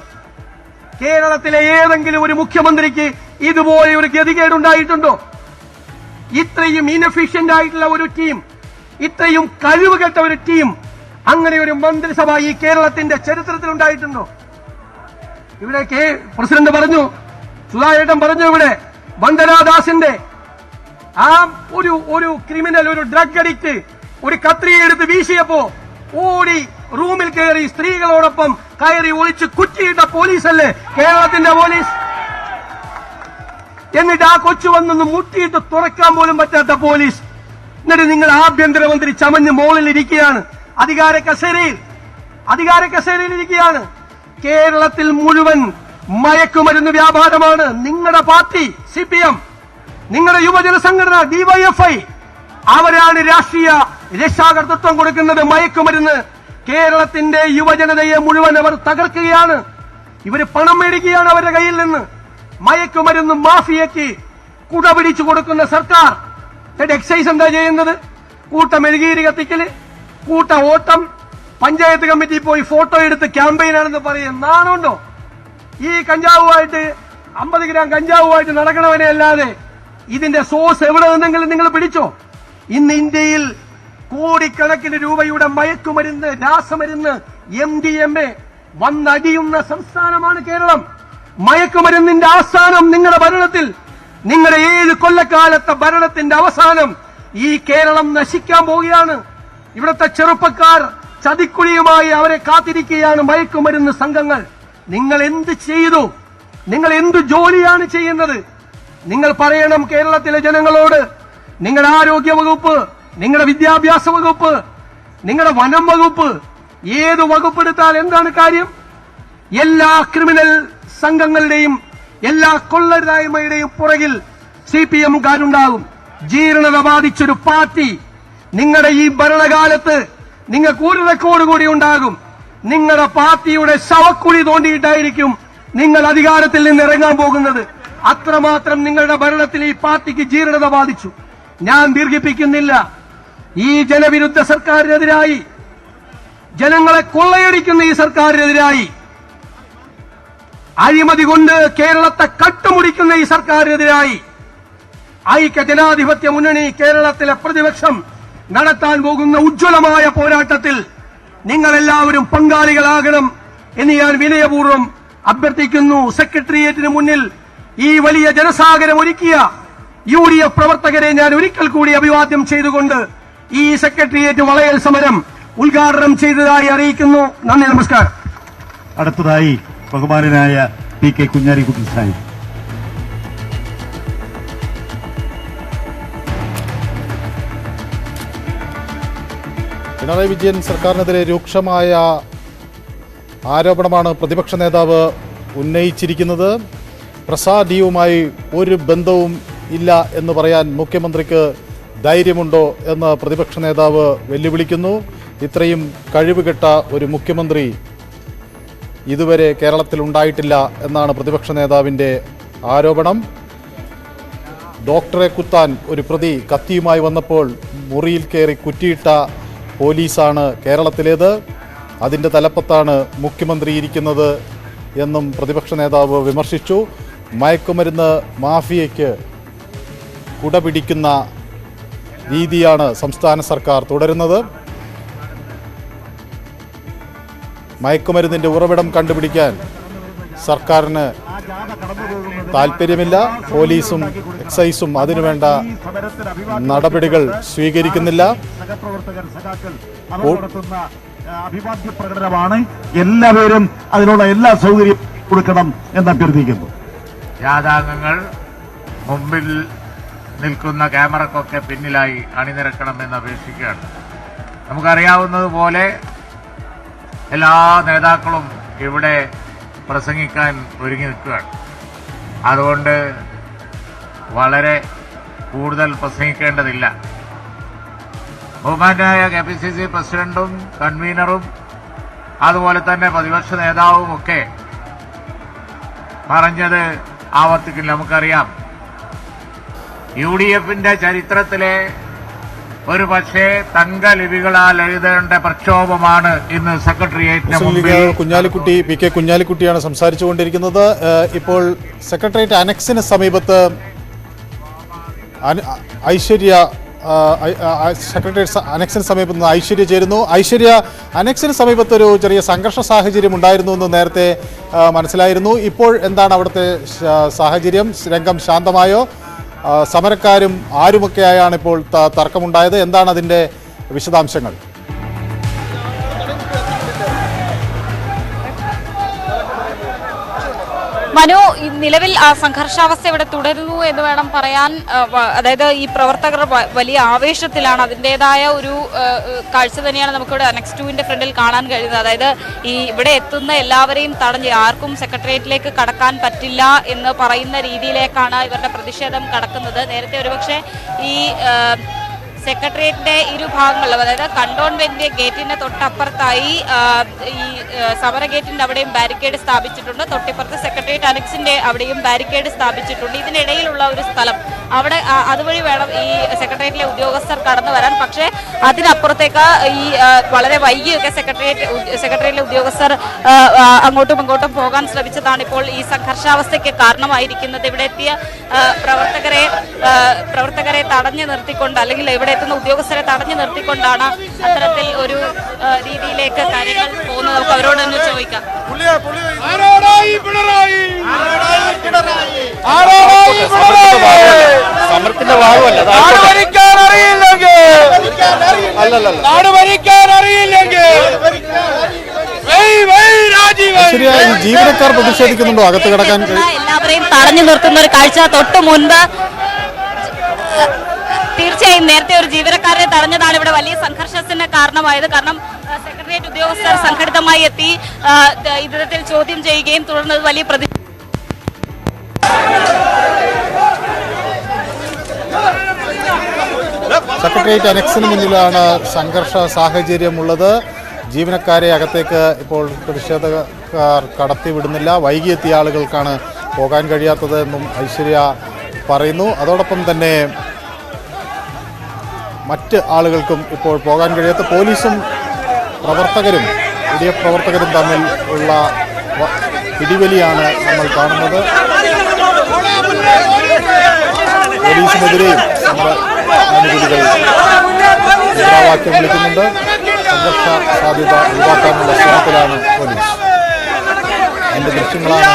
കേരളത്തിലെ ഏതെങ്കിലും ഒരു മുഖ്യമന്ത്രിക്ക് ഇതുപോലെ ഒരു ഗതികേടുണ്ടായിട്ടുണ്ടോ? ഇത്രയും ഇൻഎഫിഷ്യന്റ് ആയിട്ടുള്ള ഒരു ടീം, ഇത്രയും കഴിവുകെട്ട ഒരു ടീം, അങ്ങനെ ഒരു മന്ത്രിസഭ ഈ കേരളത്തിന്റെ ചരിത്രത്തിൽ ഉണ്ടായിട്ടുണ്ടോ? ഇവിടെ പ്രസിഡന്റ് പറഞ്ഞു, സുധാകരൻ പറഞ്ഞു, ഇവിടെ വന്ദനാദാസിന്റെ ആ ഒരു ക്രിമിനൽ, ഒരു ഡ്രഗ് അഡിക്റ്റ് ഒരു കത്രിയെടുത്ത് വീശിയപ്പോ ഓടി റൂമിൽ കയറി സ്ത്രീകളോടൊപ്പം കയറി ഒളിച്ച് കുറ്റിയിട്ട പോലീസല്ലേ കേരളത്തിന്റെ പോലീസ്? എന്നിട്ട് ആ കൊച്ചു വന്നൊന്ന് മുട്ടിയിട്ട് തുറക്കാൻ പോലും പറ്റാത്ത പോലീസ്. എന്നിട്ട് നിങ്ങൾ ആഭ്യന്തരമന്ത്രി ചമഞ്ഞ് മോളിൽ ഇരിക്കുകയാണ്, അധികാര കസേരയിൽ ഇരിക്കുകയാണ്. കേരളത്തിൽ മുഴുവൻ മയക്കുമരുന്ന് വ്യാപാരമാണ്. നിങ്ങളുടെ പാർട്ടി CPM, നിങ്ങളുടെ യുവജന സംഘടന DYFI, അവരാണ് രാഷ്ട്രീയ രക്ഷാകർതൃത്വം കൊടുക്കുന്നത്. മയക്കുമരുന്ന് കേരളത്തിന്റെ യുവജനതയെ മുഴുവൻ അവർ തകർക്കുകയാണ്. ഇവര് പണം മേടിക്കുകയാണ് അവരുടെ കയ്യിൽ നിന്ന്. മയക്കുമരുന്ന് മാഫിയയ്ക്ക് കുട പിടിച്ചു കൊടുക്കുന്ന സർക്കാർ. എക്സൈസ് എന്താ ചെയ്യുന്നത്? കൂട്ട മെഴുകീരി കത്തിക്കല്, കൂട്ട ഓട്ടം, പഞ്ചായത്ത് കമ്മിറ്റി പോയി ഫോട്ടോ എടുത്ത് ക്യാമ്പയിനാണെന്ന് പറയും. നാണുണ്ടോ? ഈ കഞ്ചാവുമായിട്ട് 50 ഗ്രാം കഞ്ചാവുമായിട്ട് നടക്കണവനെ അല്ലാതെ ഇതിന്റെ സോഴ്സ് എവിടെ നിന്നെങ്കിലും നിങ്ങൾ പിടിച്ചോ? ഇന്ന് ഇന്ത്യയിൽ കോടിക്കണക്കിന് രൂപയുടെ മയക്കുമരുന്ന്, രാസമരുന്ന്, MDMA വന്നടിയുന്ന സംസ്ഥാനമാണ് കേരളം. മയക്കുമരുന്നിന്റെ അവസാനം നിങ്ങളുടെ ഭരണത്തിൽ, നിങ്ങളുടെ 7 കൊല്ലക്കാലത്തെ ഭരണത്തിന്റെ അവസാനം ഈ കേരളം നശിക്കാൻ പോവുകയാണ്. ഇവിടുത്തെ ചെറുപ്പക്കാർ ചതിക്കുഴിയുമായി അവരെ കാത്തിരിക്കുകയാണ് മയക്കുമരുന്ന് സംഘങ്ങൾ. നിങ്ങൾ എന്ത് ചെയ്തു? നിങ്ങൾ എന്ത് ജോലിയാണ് ചെയ്യുന്നത്? നിങ്ങൾ പറയണം കേരളത്തിലെ ജനങ്ങളോട്. നിങ്ങളുടെ ആരോഗ്യ വകുപ്പ്, നിങ്ങളുടെ വിദ്യാഭ്യാസ വകുപ്പ്, നിങ്ങളുടെ വനം വകുപ്പ്, ഏത് വകുപ്പെടുത്താൽ എന്താണ് കാര്യം? എല്ലാ ക്രിമിനൽ സംഘങ്ങളുടെയും എല്ലാ കൊള്ളരുതായ്മയുടെയും പുറകിൽ CPMകാരുണ്ടാകും. ജീർണത ബാധിച്ചൊരു പാർട്ടി നിങ്ങളുടെ ഈ ഭരണകാലത്ത് നിങ്ങൾക്ക് ഒരു റെക്കോർഡ് കൂടി ഉണ്ടാകും. നിങ്ങളുടെ പാർട്ടിയുടെ ശവക്കുഴി തോണ്ടിയിട്ടായിരിക്കും നിങ്ങൾ അധികാരത്തിൽ നിന്ന് ഇറങ്ങാൻ പോകുന്നത്. അത്രമാത്രം നിങ്ങളുടെ ഭരണത്തിൽ ഈ പാർട്ടിക്ക് ജീർണത ബാധിച്ചു. ഞാൻ ദീർഘിപ്പിക്കുന്നില്ല. ഈ ജനവിരുദ്ധ സർക്കാരിനെതിരായി, ജനങ്ങളെ കൊള്ളയടിക്കുന്ന ഈ സർക്കാരിനെതിരായി, അഴിമതി കൊണ്ട് കേരളത്തെ കട്ടുമുടിക്കുന്ന ഈ സർക്കാരിനെതിരായി ഐക്യ ജനാധിപത്യ മുന്നണി കേരളത്തിലെ പ്രതിപക്ഷം നടത്താൻ പോകുന്ന ഉജ്ജ്വലമായ പോരാട്ടത്തിൽ നിങ്ങളെല്ലാവരും പങ്കാളികളാകണം എന്ന് ഞാൻ വിനയപൂർവ്വം അഭ്യർത്ഥിക്കുന്നു. സെക്രട്ടേറിയറ്റിന് മുന്നിൽ ഈ വലിയ ജനസാഗരം ഒരുക്കിയ UDF പ്രവർത്തകരെ ഞാൻ ഒരിക്കൽ കൂടി അഭിവാദ്യം ചെയ്തുകൊണ്ട് ഈ സെക്രട്ടേറിയറ്റ് വളയൽ സമരം ഉദ്ഘാടനം ചെയ്തതായി അറിയിക്കുന്നു. നന്ദി, നമസ്കാരം. അടുത്തതായി ബഹുമാനനായ PK കുഞ്ഞാലിക്കുട്ടി സാഹിബ്. പിണറായി വിജയൻ സർക്കാരിനെതിരെ രൂക്ഷമായ ആരോപണമാണ് പ്രതിപക്ഷ നേതാവ് ഉന്നയിച്ചിരിക്കുന്നത്. പ്രസാദിയുമായി ഒരു ബന്ധവും ഇല്ല എന്ന് പറയാൻ മുഖ്യമന്ത്രിക്ക് ധൈര്യമുണ്ടോ എന്ന് പ്രതിപക്ഷ നേതാവ് വെല്ലുവിളിക്കുന്നു. ഇത്രയും കഴിവുകെട്ട ഒരു മുഖ്യമന്ത്രി ഇതുവരെ കേരളത്തിൽ ഉണ്ടായിട്ടില്ല എന്നാണ് പ്രതിപക്ഷ നേതാവിൻ്റെ ആരോപണം. ഡോക്ടറെ കുത്താൻ ഒരു പ്രതി കത്തിയുമായി വന്നപ്പോൾ മുറിയിൽ കയറി കുറ്റിയിട്ട പോലീസാണ് കേരളത്തിലേത്. അതിൻ്റെ തലപ്പത്താണ് മുഖ്യമന്ത്രി ഇരിക്കുന്നത് എന്നും പ്രതിപക്ഷ നേതാവ് വിമർശിച്ചു. മയക്കുമരുന്ന് മാഫിയയ്ക്ക് കുടപിടിക്കുന്ന രീതിയാണ് സംസ്ഥാന സർക്കാർ തുടരുന്നത്. മയക്കുമരുന്നിൻ്റെ ഉറവിടം കണ്ടുപിടിക്കാൻ സർക്കാരിന് താല്പര്യമില്ല. പോലീസും എക്സൈസും അതിനുവേണ്ട നടപടികൾ സ്വീകരിക്കുന്നില്ല. അഭിവാദ്യ പ്രകടനമാണ്. എല്ലാവരും അതിനുള്ള എല്ലാ സൗകര്യം കൊടുക്കണം എന്ന് അഭ്യർത്ഥിക്കുന്നു. യാഥാംഗങ്ങൾ മുമ്പിൽ നിൽക്കുന്ന ക്യാമറക്കൊക്കെ പിന്നിലായി അണിനിരക്കണമെന്ന് അപേക്ഷിക്കുകയാണ്. നമുക്കറിയാവുന്നതുപോലെ എല്ലാ നേതാക്കളും ഇവിടെ പ്രസംഗിക്കാൻ ഒരുങ്ങി നിൽക്കുകയാണ്. അതുകൊണ്ട് വളരെ കൂടുതൽ പ്രസംഗിക്കേണ്ടതില്ല. ബഹുമാനായ KPCC പ്രസിഡന്റും കൺവീനറും അതുപോലെ തന്നെ പ്രതിപക്ഷ നേതാവും ഒക്കെ പറഞ്ഞത് ആവർത്തിക്കില്ല. നമുക്കറിയാം, UDFന്റെ ചരിത്രത്തിലെ ഒരു പക്ഷേ തങ്കലിപികളാൽ എഴുതേണ്ട പ്രക്ഷോഭമാണ് ഇന്ന് സെക്രട്ടേറിയറ്റിന് മുമ്പിൽ. കുഞ്ഞാലിക്കുട്ടി PK കുഞ്ഞാലിക്കുട്ടിയാണ് സംസാരിച്ചുകൊണ്ടിരിക്കുന്നത്. ഇപ്പോൾ സെക്രട്ടേറിയറ്റ് അനക്സിന് സമീപത്ത് സെക്രട്ടേറിയറ്റ് അനക്സിന് സമീപത്ത് നിന്ന് ഐശ്വര്യ ചേരുന്നു. ഐശ്വര്യ, അനക്സിന് സമീപത്തൊരു ചെറിയ സംഘർഷ സാഹചര്യം ഉണ്ടായിരുന്നു എന്ന് നേരത്തെ മനസ്സിലായിരുന്നു. ഇപ്പോൾ എന്താണ് അവിടുത്തെ സാഹചര്യം? രംഗം ശാന്തമായോ? സമരക്കാരും ആരുമൊക്കെയായാണ് ഇപ്പോൾ തർക്കമുണ്ടായത്? എന്താണ് അതിൻ്റെ വിശദാംശങ്ങൾ? മനു, നിലവിൽ ആ സംഘർഷാവസ്ഥ ഇവിടെ തുടരുന്നു എന്ന് വേണം പറയാൻ. അതായത് ഈ പ്രവർത്തകർ വലിയ ആവേശത്തിലാണ്. അതിൻ്റെതായ ഒരു കാഴ്ച തന്നെയാണ് നമുക്കിവിടെ അനക്സ് 2-ന്റെ ഫ്രണ്ടിൽ കാണാൻ കഴിയുന്നത്. അതായത് ഈ ഇവിടെ എത്തുന്ന എല്ലാവരെയും തടഞ്ഞ് ആർക്കും സെക്രട്ടേറിയറ്റിലേക്ക് കടക്കാൻ പറ്റില്ല എന്ന് പറയുന്ന രീതിയിലേക്കാണ് ഇവരുടെ പ്രതിഷേധം കടക്കുന്നത്. നേരത്തെ ഒരുപക്ഷെ ഈ സെക്രട്ടേറിയറ്റിന്റെ ഇരുഭാഗങ്ങളിലും, അതായത് കണ്ടോൺമെന്റ് ഗേറ്റിന്റെ തൊട്ടപ്പുറത്തായി ഈ സമര ഗേറ്റിന്റെ അവിടെയും ബാരിക്കേഡ് സ്ഥാപിച്ചിട്ടുണ്ട്. തൊട്ടിപ്പുറത്ത് സെക്രട്ടേറിയറ്റ് അനക്സിന്റെ അവിടെയും ബാരിക്കേഡ് സ്ഥാപിച്ചിട്ടുണ്ട്. ഇതിനിടയിലുള്ള ഒരു സ്ഥലം, അവിടെ അതുവഴി വേണം ഈ സെക്രട്ടേറിയറ്റിലെ ഉദ്യോഗസ്ഥർ കടന്നു വരാൻ. പക്ഷേ അതിനപ്പുറത്തേക്ക് ഈ വളരെ വൈകിയൊക്കെ സെക്രട്ടേറിയറ്റിലെ ഉദ്യോഗസ്ഥർ അങ്ങോട്ടും ഇങ്ങോട്ടും പോകാൻ ശ്രമിച്ചതാണ് ഇപ്പോൾ ഈ സംഘർഷാവസ്ഥയ്ക്ക് കാരണമായിരിക്കുന്നത്. ഇവിടെ എത്തിയ പ്രവർത്തകരെ തടഞ്ഞു നിർത്തിക്കൊണ്ട്, അല്ലെങ്കിൽ ഇവിടെ എത്തുന്ന ഉദ്യോഗസ്ഥരെ തടഞ്ഞു നിർത്തിക്കൊണ്ടാണ് അത്തരത്തിൽ ഒരു രീതിയിലേക്ക് കാര്യങ്ങൾ പോകുന്നത്. നമുക്ക് അവരോട് തന്നെ ചോദിക്കാം. സമരത്തിന്റെ ഭാഗമല്ല. ശരിയായി ജീവനക്കാർ പ്രതിഷേധിക്കുന്നുണ്ടോ അകത്ത് കിടക്കാൻ? എല്ലാവരെയും തടഞ്ഞു നിർത്തുന്ന ഒരു കാഴ്ച തൊട്ട് മുൻപ് തീർച്ചയായും നേരത്തെ ഒരു ജീവനക്കാരനെ തടഞ്ഞതാണ് ഇവിടെ വലിയ സംഘർഷത്തിന് കാരണമായത്. കാരണം സെക്രട്ടേറിയറ്റ് ഉദ്യോഗസ്ഥർ സംഘടിതമായി എത്തി ഇത്തരത്തിൽ ചോദ്യം ചെയ്യുകയും തുടർന്ന് വലിയ സെക്രട്ടേറിയറ്റ് അനക്സിന് മുന്നിലാണ് സംഘർഷ സാഹചര്യമുള്ളത്. ജീവനക്കാരെ അകത്തേക്ക് ഇപ്പോൾ പ്രതിഷേധക്കാർ കടത്തിവിടുന്നില്ല. വൈകിയെത്തിയ ആളുകൾക്കാണ് പോകാൻ കഴിയാത്തത് എന്നും ഐശ്വര്യ പറയുന്നു. അതോടൊപ്പം തന്നെ മറ്റ് ആളുകൾക്കും ഇപ്പോൾ പോകാൻ കഴിയാത്ത പോലീസും പ്രവർത്തകരും UDF പ്രവർത്തകരും തമ്മിൽ ഉള്ള പിടിവലിയാണ് നമ്മൾ കാണുന്നത്. പോലീസിനെതിരെയും സമരാനുകൂലികൾ മുദ്രാവാക്യം വിളിക്കുന്നുണ്ട്. സംഘർഷ സാധ്യത ഒഴിവാക്കാനുള്ള ശ്രമത്തിലാണ് പോലീസ്. അതിന്റെ ദൃശ്യങ്ങളാണ്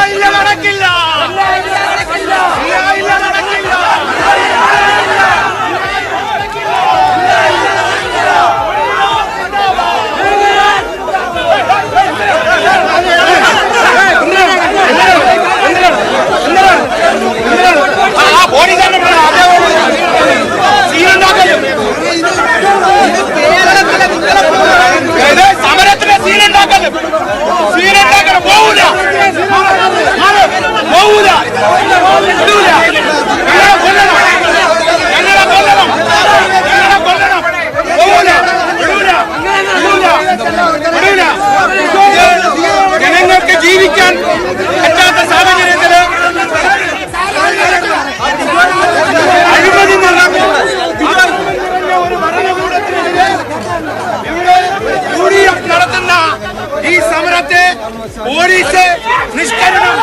സമരത്തിന് സീനുണ്ടാക്കലും പോവൂല ജനങ്ങൾക്ക് ജീവിക്കാൻ പറ്റാത്ത സാഹചര്യത്തില് അഴിമതി നടത്തുന്ന ഈ സമരത്തെ പോലീസ് നിഷ്കരണം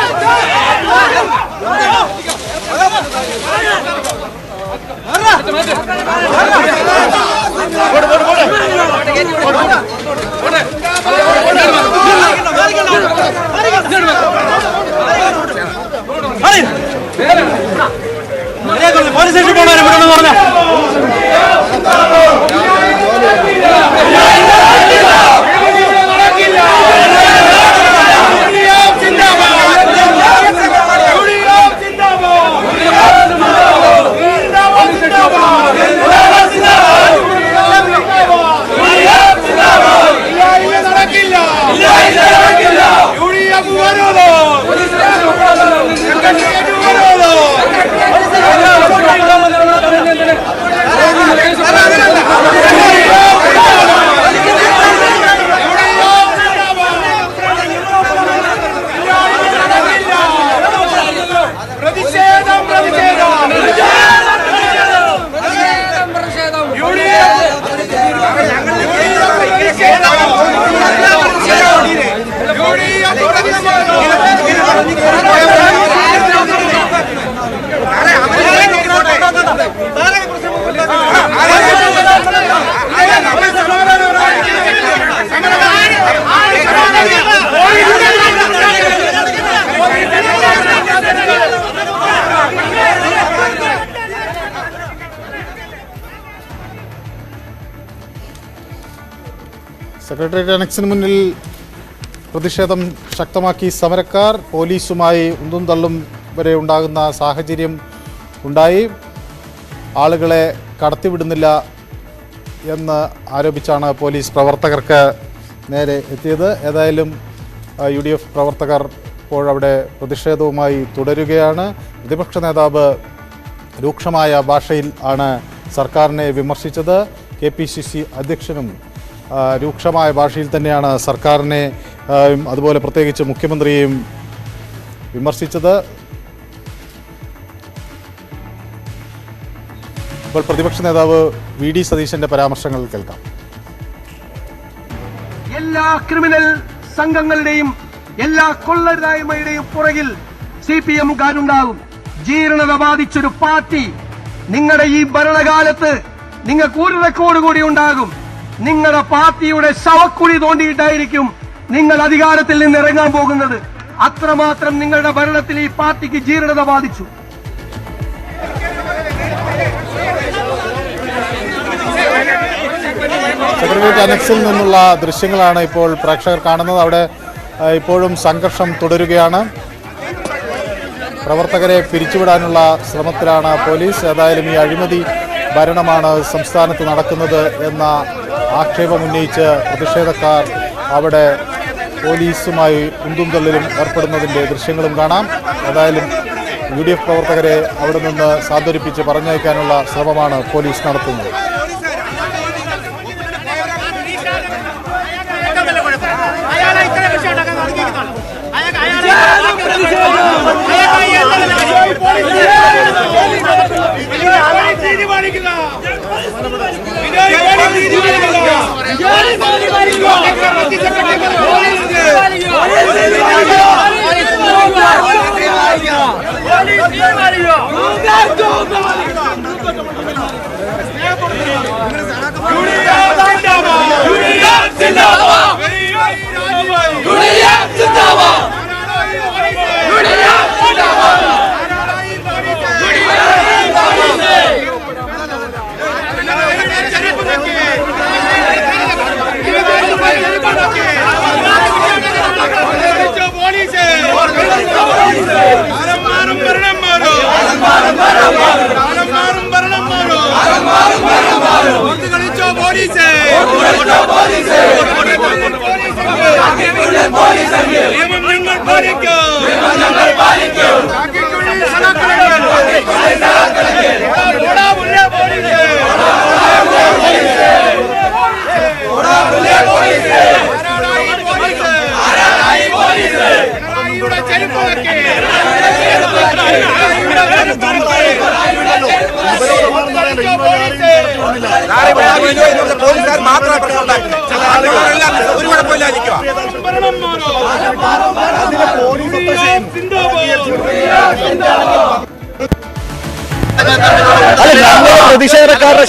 പോലീസ് സ്റ്റേഷനിൽ പോകണമെന്ന് പറഞ്ഞ സെക്രട്ടേറിയറ്റ് അനക്സിന് മുന്നിൽ പ്രതിഷേധം ശക്തമാക്കി സമരക്കാർ. പോലീസുമായി ഉന്തും തള്ളും വരെ ഉണ്ടാകുന്ന സാഹചര്യം ഉണ്ടായി. ആളുകളെ കടത്തിവിടുന്നില്ല എന്ന് ആരോപിച്ചാണ് പോലീസ് പ്രവർത്തകർക്ക് നേരെ എത്തിയത്. ഏതായാലും UDF പ്രവർത്തകർ ഇപ്പോഴവിടെ പ്രതിഷേധവുമായി തുടരുകയാണ്. പ്രതിപക്ഷ നേതാവ് രൂക്ഷമായ ഭാഷയിൽ ആണ് സർക്കാരിനെ വിമർശിച്ചത്. KPCC അധ്യക്ഷനും രൂക്ഷമായ ഭാഷയിൽ തന്നെയാണ് സർക്കാരിനെ അതുപോലെ പ്രത്യേകിച്ച് മുഖ്യമന്ത്രിയെയും വിമർശിച്ചത്. ഇപ്പോൾ പ്രതിപക്ഷ നേതാവ് VD സതീശന്റെ പരാമർശങ്ങൾ കേൾക്കാം. എല്ലാ ക്രിമിനൽ സംഘങ്ങളുടെയും എല്ലാ കൊള്ളരുതായ്മയുടെയും പുറകിൽ CPM-കാരുണ്ടാകും. ജീർണത ബാധിച്ചൊരു പാർട്ടി നിങ്ങളുടെ ഈ ഭരണകാലത്ത് നിങ്ങൾക്ക് ഒരു റെക്കോർഡ് കൂടി ഉണ്ടാകും. നിങ്ങളുടെ പാർട്ടിയുടെ ശവക്കുഴി തോണ്ടിയിട്ടായിരിക്കും നിങ്ങൾ അധികാരത്തിൽ നിന്ന് ഇറങ്ങാൻ പോകുന്നത്. അത്രമാത്രം നിങ്ങളുടെ ഭരണത്തിൽ ഈ പാർട്ടിക്ക് ജീർണത ബാധിച്ചു. സെക്രട്ടേറിയറ്റ് അനക്സിൽ നിന്നുള്ള ദൃശ്യങ്ങളാണ് ഇപ്പോൾ പ്രേക്ഷകർ കാണുന്നത്. അവിടെ ഇപ്പോഴും സംഘർഷം തുടരുകയാണ്. പ്രവർത്തകരെ പിരിച്ചുവിടാനുള്ള ശ്രമത്തിലാണ് പോലീസ്. ഏതായാലും ഈ അഴിമതി ഭരണമാണ് സംസ്ഥാനത്ത് നടക്കുന്നത് എന്ന ആക്ഷേപമുന്നയിച്ച് പ്രതിഷേധക്കാർ അവിടെ പോലീസുമായി ഉന്തും തള്ളിലും ഏർപ്പെടുന്നതിൻ്റെ ദൃശ്യങ്ങളും കാണാം. ഏതായാലും UDF പ്രവർത്തകരെ അവിടെ നിന്ന് സാന്ത്വനിപ്പിച്ച് പറഞ്ഞയക്കാനുള്ള ശ്രമമാണ് പോലീസ് നടത്തുന്നത്. ും പോലീസുകാർ മാത്രമേ പ്രശ്നമുണ്ടാക്കി ഒരു കുഴപ്പമില്ലാതിരിക്കുക. പ്രതിഷേധക്കാരുടെ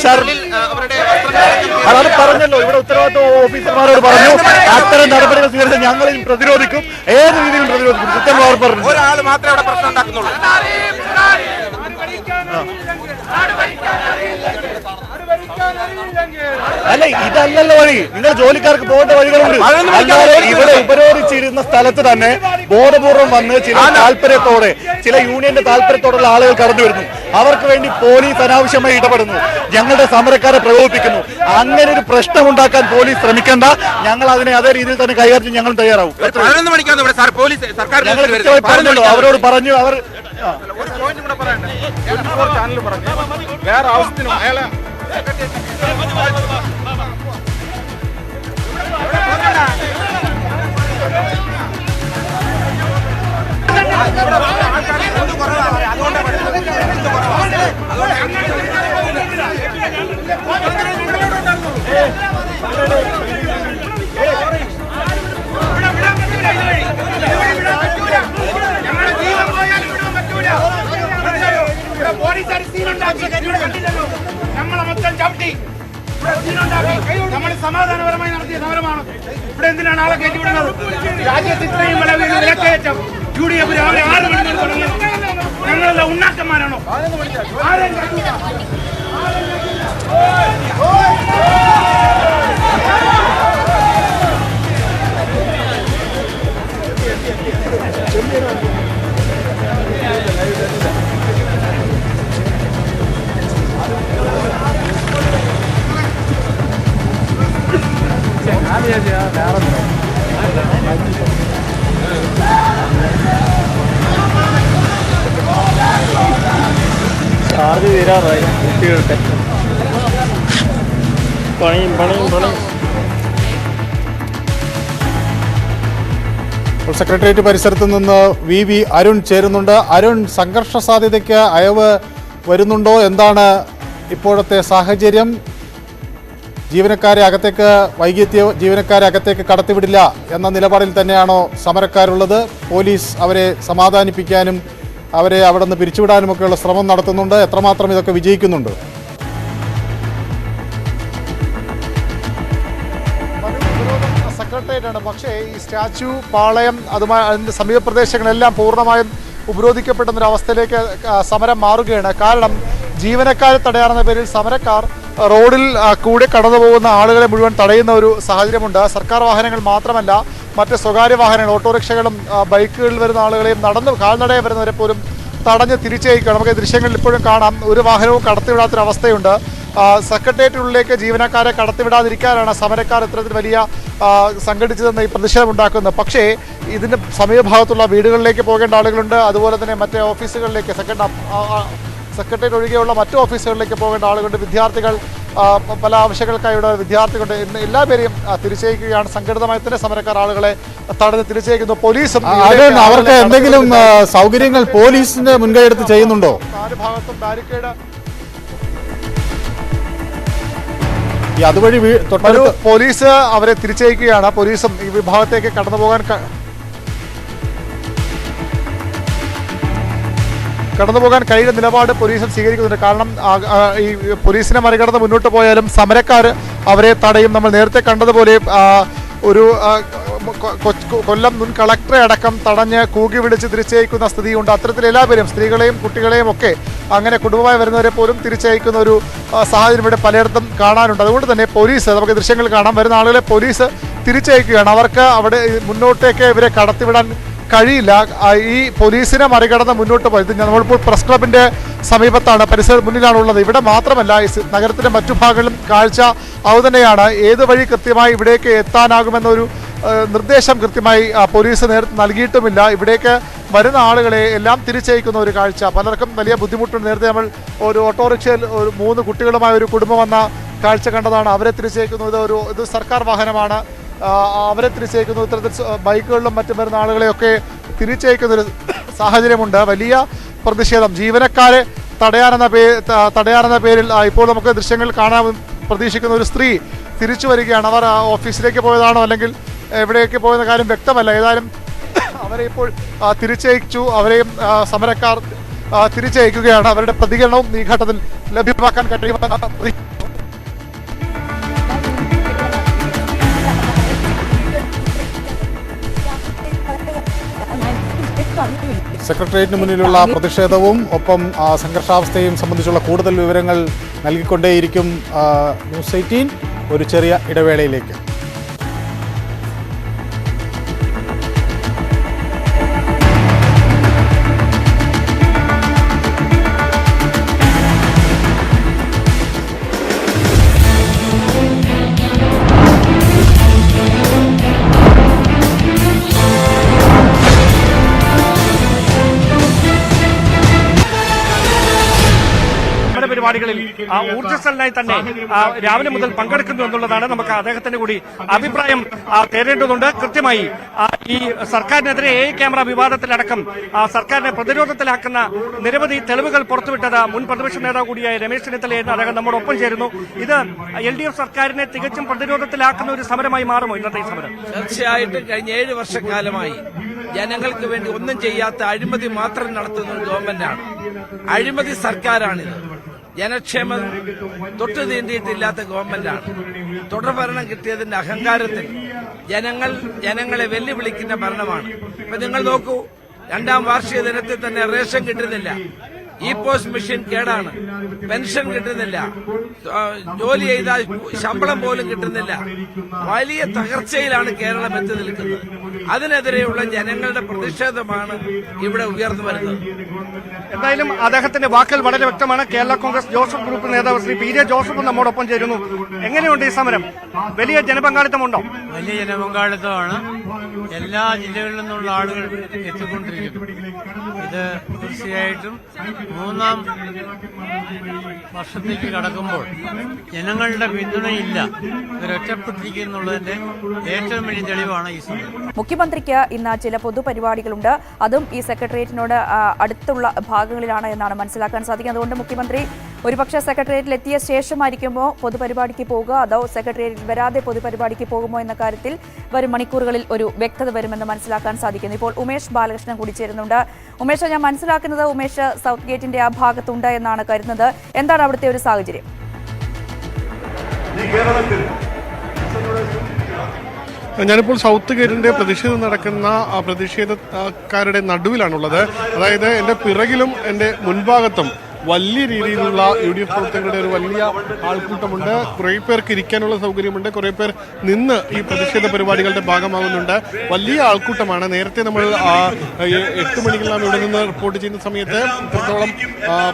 അതാണ് പറഞ്ഞല്ലോ, ഇവിടെ ഉത്തരവാദിത്വ ഓഫീസർമാരോട് പറഞ്ഞു അത്തരം നടപടികൾ സ്വീകരിച്ച് ഞങ്ങൾ പ്രതിരോധിക്കും, ഏത് രീതിയിലും പ്രതിരോധിക്കും. കൃത്യമായി അവർ പറഞ്ഞു ഒരാൾ മാത്രമേ അവിടെ പ്രശ്നം ഉണ്ടാക്കുന്നുള്ളൂ. അല്ല, ഇതല്ലല്ലോ വഴി. നിങ്ങൾ ജോലിക്കാർക്ക് പോകേണ്ട വഴികളുണ്ട്. ഇവിടെ ഉപരോധിച്ചിരുന്ന സ്ഥലത്ത് തന്നെ ബോധപൂർവം വന്ന് ചില താല്പര്യത്തോടെ, ചില യൂണിയന്റെ താല്പര്യത്തോടുള്ള ആളുകൾ കടന്നു വരുന്നു. അവർക്ക് വേണ്ടി പോലീസ് അനാവശ്യമായി ഇടപെടുന്നു, ഞങ്ങളുടെ സമരക്കാരെ പ്രകോപിപ്പിക്കുന്നു. അങ്ങനെ ഒരു പ്രശ്നമുണ്ടാക്കാൻ പോലീസ് ശ്രമിക്കേണ്ട. ഞങ്ങൾ അതിനെ അതേ രീതിയിൽ തന്നെ കൈകാര്യം ഞങ്ങൾ തയ്യാറാവും. ഞങ്ങൾ കൃത്യമായി പറഞ്ഞല്ലോ, അവരോട് പറഞ്ഞു. അവർ വേറെ ആവശ്യത്തിനും അയാളെ നമ്മളെ മൊത്തം ചവിട്ടി നമ്മൾ സമാധാനപരമായി നടത്തിയ സമരമാണ്. ഇവിടെ എന്തിനാണ് ആളെ കയറ്റിവിടുന്നത്? രാജ്യത്ത് ഇത്രയും വിലക്കയറ്റം UDF രാവിലെ 6 മണി മുതൽ തുടങ്ങി. ഞങ്ങളെല്ലാം ഉണ്ണാക്കന്മാരാണോ? ചാർജ് തീരാറായി. കുട്ടികളുടെ പണിയും. സെക്രട്ടേറിയറ്റ് പരിസരത്ത് നിന്ന് വി അരുൺ ചേരുന്നുണ്ട്. അരുൺ, സംഘർഷ സാധ്യതയ്ക്ക് അയവ് വരുന്നുണ്ടോ? എന്താണ് ഇപ്പോഴത്തെ സാഹചര്യം? ജീവനക്കാരെ അകത്തേക്ക് വൈകിയെത്തിയ ജീവനക്കാരെ അകത്തേക്ക് കടത്തിവിടില്ല എന്ന നിലപാടിൽ തന്നെയാണോ സമരക്കാരുള്ളത്? പോലീസ് അവരെ സമാധാനിപ്പിക്കാനും അവരെ അവിടെ നിന്ന് പിരിച്ചുവിടാനുമൊക്കെയുള്ള ശ്രമം നടത്തുന്നുണ്ട്. എത്രമാത്രം ഇതൊക്കെ വിജയിക്കുന്നുണ്ട്? സെക്രട്ടേറിയറ്റാണ്. പക്ഷേ ഈ സ്റ്റാച്യു, പാളയം, അതുമായി അതിൻ്റെ സമീപ പ്രദേശങ്ങളെല്ലാം പൂർണ്ണമായും ഉപരോധിക്കപ്പെടുന്നൊരവസ്ഥയിലേക്ക് സമരം മാറുകയാണ്. കാരണം ജീവനക്കാരെ തടയാണെന്ന പേരിൽ സമരക്കാർ റോഡിൽ കൂടെ കടന്നു പോകുന്ന ആളുകളെ മുഴുവൻ തടയുന്ന ഒരു സാഹചര്യമുണ്ട്. സർക്കാർ വാഹനങ്ങൾ മാത്രമല്ല, മറ്റ് സ്വകാര്യ വാഹനങ്ങൾ, ഓട്ടോറിക്ഷകളും ബൈക്കുകളിൽ വരുന്ന ആളുകളെയും കാൽനടയെ വരുന്നവരെ പോലും തടഞ്ഞ് തിരിച്ചയക്കുകയാണ്. നമുക്ക് ദൃശ്യങ്ങളിൽ ഇപ്പോഴും കാണാം, ഒരു വാഹനവും കടത്തിവിടാത്തൊരവസ്ഥയുണ്ട്. സെക്രട്ടേറിയറ്റിനുള്ളിലേക്ക് ജീവനക്കാരെ കടത്തിവിടാതിരിക്കാനാണ് സമരക്കാർ ഇത്തരത്തിൽ വലിയ സംഘടിച്ചതെന്ന് ഈ പ്രതിഷേധമുണ്ടാക്കുന്നത്. പക്ഷേ ഇതിൻ്റെ സമീപഭാഗത്തുള്ള വീടുകളിലേക്ക് പോകേണ്ട ആളുകളുണ്ട്. അതുപോലെ തന്നെ മറ്റ് ഓഫീസുകളിലേക്ക്, സെക്രട്ടേറിയറ്റ് ഒഴികെയുള്ള മറ്റു ഓഫീസുകളിലേക്ക് പോകേണ്ട ആളുകളുണ്ട്. വിദ്യാർത്ഥികൾ, പല ആവശ്യങ്ങൾക്കായി ഇവിടെ വിദ്യാർത്ഥികളുണ്ട്. ഇന്ന് എല്ലാവരെയും തിരിച്ചയക്കുകയാണ്. സംഘടിതമായി തന്നെ സമരക്കാർ ആളുകളെ തടഞ്ഞ് തിരിച്ചയക്കുന്നു. പോലീസും അവർക്ക് എന്തെങ്കിലും സൗകര്യങ്ങൾ പോലീസിന്റെ മുൻകൈയെടുത്ത് ചെയ്യുന്നുണ്ടോ? 4 ഭാഗത്തും ബാരിക്കേഡ് അതുവഴി പോലീസ് അവരെ തിരിച്ചയക്കുകയാണ്. പോലീസും ഈ വിഭാഗത്തേക്ക് കടന്നു പോകാൻ കഴിയുന്ന നിലപാട് പോലീസും സ്വീകരിക്കുന്നുണ്ട്. കാരണം ഈ പോലീസിനെ മറികടന്ന് മുന്നോട്ട് പോയാലും സമരക്കാർ അവരെ തടയും. നമ്മൾ നേരത്തെ കണ്ടതുപോലെ ഒരു കൊല്ലം മുൻ കളക്ടറെ അടക്കം തടഞ്ഞ് കൂകി വിളിച്ച് തിരിച്ചയക്കുന്ന സ്ഥിതിയുണ്ട്. അത്തരത്തിൽ എല്ലാവരെയും, സ്ത്രീകളെയും കുട്ടികളെയും ഒക്കെ അങ്ങനെ കുടുംബമായി വരുന്നവരെ പോലും തിരിച്ചയക്കുന്ന ഒരു സാഹചര്യം ഇവിടെ പലയിടത്തും കാണാനുണ്ട്. അതുകൊണ്ട് തന്നെ പോലീസ്, നമുക്ക് ദൃശ്യങ്ങൾ കാണാം, വരുന്ന ആളുകളെ പോലീസ് തിരിച്ചയക്കുകയാണ്. അവർക്ക് അവിടെ മുന്നോട്ടേക്ക് ഇവരെ കടത്തിവിടാൻ കഴിയില്ല. ഈ പോലീസിനെ മറികടന്ന് മുന്നോട്ട് പോയത് നമ്മളിപ്പോൾ പ്രസ് ക്ലബിൻ്റെ സമീപത്താണ്, പരിസര മുന്നിലാണുള്ളത്. ഇവിടെ മാത്രമല്ല, ഈ നഗരത്തിൻ്റെ മറ്റു ഭാഗങ്ങളിലും കാഴ്ച അതുതന്നെയാണ്. ഏത് വഴി കൃത്യമായി ഇവിടേക്ക് എത്താനാകുമെന്നൊരു നിർദ്ദേശം കൃത്യമായി പോലീസ് നേരത്തെ നൽകിയിട്ടുമില്ല. ഇവിടേക്ക് വരുന്ന ആളുകളെ എല്ലാം തിരിച്ചയക്കുന്ന ഒരു കാഴ്ച. പലർക്കും വലിയ ബുദ്ധിമുട്ടുണ്ട്. നേരത്തെ നമ്മൾ ഒരു ഓട്ടോറിക്ഷയിൽ ഒരു 3 കുട്ടികളുമായ ഒരു കുടുംബം വന്ന കാഴ്ച കണ്ടതാണ്. അവരെ തിരിച്ചയക്കുന്നത് ഇത് സർക്കാർ വാഹനമാണ്. അവരെ തിരിച്ചയക്കുന്നു. ഇത്തരത്തിൽ ബൈക്കുകളിലും മറ്റും വരുന്ന ആളുകളെയൊക്കെ തിരിച്ചയക്കുന്നൊരു സാഹചര്യമുണ്ട്. വലിയ പ്രതിഷേധം. ജീവനക്കാരെ തടയാനെന്ന പേരിൽ ഇപ്പോൾ നമുക്ക് ദൃശ്യങ്ങൾ കാണാൻ പ്രതീക്ഷിക്കുന്ന ഒരു സ്ത്രീ തിരിച്ചു വരികയാണ്. അവർ ഓഫീസിലേക്ക് പോയതാണോ അല്ലെങ്കിൽ എവിടേക്ക് പോയെന്ന കാര്യം വ്യക്തമല്ല. ഏതായാലും അവരെ ഇപ്പോൾ തിരിച്ചയച്ചു. അവരെയും സമരക്കാർ തിരിച്ചയക്കുകയാണ്. അവരുടെ പ്രതികരണവും ഈ ഘട്ടത്തിൽ ലഭ്യമാക്കാൻ കഴിയുമെന്ന് സെക്രട്ടേറിയറ്റിന് മുന്നിലുള്ള പ്രതിഷേധവും ഒപ്പം സംഘർഷാവസ്ഥയും സംബന്ധിച്ചുള്ള കൂടുതൽ വിവരങ്ങൾ നൽകിക്കൊണ്ടേയിരിക്കും ന്യൂസ് 18 ഒരു ചെറിയ ഇടവേളയിലേക്ക്. പരിപാടികളിൽ ഊർജ്ജസ്വലനായി തന്നെ രാവിലെ മുതൽ പങ്കെടുക്കുന്നു എന്നുള്ളതാണ്. നമുക്ക് അദ്ദേഹത്തിന്റെ കൂടി അഭിപ്രായം തേടേണ്ടതുണ്ട്. കൃത്യമായി ഈ സർക്കാരിനെതിരെ ക്യാമറ വിവാദത്തിലടക്കം സർക്കാരിനെ പ്രതിരോധത്തിലാക്കുന്ന നിരവധി തെളിവുകൾ പുറത്തുവിട്ടത് മുൻ പ്രതിപക്ഷ നേതാവ് കൂടിയായ രമേശ് ചെന്നിത്തലയെന്ന് അദ്ദേഹം നമ്മോടൊപ്പം ചേരുന്നു. ഇത് LDF സർക്കാരിനെ തികച്ചും പ്രതിരോധത്തിലാക്കുന്ന ഒരു സമരമായി മാറുമോ ഇന്നത്തെ ഈ സമരം? തീർച്ചയായിട്ടും കഴിഞ്ഞ 7 വർഷക്കാലമായി ജനങ്ങൾക്ക് വേണ്ടി ഒന്നും ചെയ്യാത്ത അഴിമതി മാത്രം നടത്തുന്ന ഒരു ഗവൺമെന്റാണ്. അഴിമതി സർക്കാരാണിത്. ജനക്ഷേമം തൊട്ടു തീണ്ടിയിട്ടില്ലാത്ത ഗവൺമെന്റാണ്. തുടർഭരണം കിട്ടിയതിന്റെ അഹങ്കാരത്തിൽ ജനങ്ങളെ വെല്ലുവിളിക്കുന്ന ഭരണമാണ്. ഇപ്പൊ നിങ്ങൾ നോക്കൂ, 2ാം വാർഷിക ദിനത്തിൽ തന്നെ റേഷൻ കിട്ടുന്നില്ല, പോസ്റ്റ് മെഷീൻ കേടാണ്, പെൻഷൻ കിട്ടുന്നില്ല, ജോലി ചെയ്താൽ ശമ്പളം പോലും കിട്ടുന്നില്ല. വലിയ തകർച്ചയിലാണ് കേരളം എത്തി നിൽക്കുന്നത്. അതിനെതിരെയുള്ള ജനങ്ങളുടെ പ്രതിഷേധമാണ് ഇവിടെ ഉയർന്നു വരുന്നത്. എന്തായാലും അദ്ദേഹത്തിന്റെ വാക്കുകൾ വളരെ വ്യക്തമാണ്. കേരള കോൺഗ്രസ് ജോസഫ് ഗ്രൂപ്പ് നേതാവ് ശ്രീ പി ജെ ജോസഫ് നമ്മോടൊപ്പം ചേരുന്നു. എങ്ങനെയുണ്ട് ഈ സമരം? വലിയ ജനപങ്കാളിത്തമുണ്ടോ? വലിയ ജനപങ്കാളിത്തമാണ്. എല്ലാ ജില്ലകളിൽ നിന്നുള്ള ആളുകൾ എത്തിക്കൊണ്ടിരിക്കുന്നു. ഇത് തീർച്ചയായിട്ടും 3ാം വർഷത്തേക്ക് കടക്കുമ്പോൾ ജനങ്ങളുടെ പിന്തുണയില്ല, ഇവരൊറ്റപ്പെട്ടിരിക്കുന്നുള്ളതിന്റെ ഏറ്റവും വലിയ തെളിവാണ് ഈ സമരം. മുഖ്യമന്ത്രിക്ക് ഇന്ന് ചില പൊതുപരിപാടികളുണ്ട്. അതും ഈ സെക്രട്ടേറിയറ്റിനോട് അടുത്തുള്ള ഭാഗങ്ങളിലാണ് എന്നാണ് മനസ്സിലാക്കാൻ സാധിക്കുന്നത്. അതുകൊണ്ട് മുഖ്യമന്ത്രി ഒരുപക്ഷെ സെക്രട്ടേറിയറ്റിൽ എത്തിയ ശേഷമായിരിക്കുമോ പൊതുപരിപാടിക്ക് പോകുക, അതോ സെക്രട്ടേറിയറ്റിൽ വരാതെ പൊതുപരിപാടിക്ക് പോകുമോ എന്ന കാര്യത്തിൽ വരും മണിക്കൂറുകളിൽ ഒരു വ്യക്തത വരുമെന്ന് മനസ്സിലാക്കാൻ സാധിക്കുന്നു. ഇപ്പോൾ ഉമേഷ് ബാലകൃഷ്ണൻ കൂടി ചേരുന്നുണ്ട്. ഉമേഷ്, ഞാൻ മനസ്സിലാക്കുന്നത് ഉമേഷ് സൗത്ത് ഗേറ്റിന്റെ ആ ഭാഗത്തുണ്ട് എന്നാണ് കരുതുന്നത്. എന്താണ് അവിടുത്തെ ഒരു സാഹചര്യം? ഞാനിപ്പോൾ സൗത്ത് ഗേറ്റിന്റെ പ്രതിഷേധം നടക്കുന്ന പ്രതിഷേധക്കാരുടെ നടുവിലാണുള്ളത്. അതായത് എൻ്റെ പിറകിലും എൻ്റെ മുൻഭാഗത്തും വലിയ രീതിയിലുള്ള UDF പ്രവർത്തകരുടെ ഒരു വലിയ ആൾക്കൂട്ടമുണ്ട്. കുറേ പേർക്ക് ഇരിക്കാനുള്ള സൗകര്യമുണ്ട്, കുറേ പേർ നിന്ന് ഈ പ്രതിഷേധ പരിപാടികളുടെ ഭാഗമാകുന്നുണ്ട്. വലിയ ആൾക്കൂട്ടമാണ്. നേരത്തെ നമ്മൾ 8 മണിക്കെല്ലാം ഇവിടെ നിന്ന് റിപ്പോർട്ട് ചെയ്യുന്ന സമയത്ത് ഇത്രത്തോളം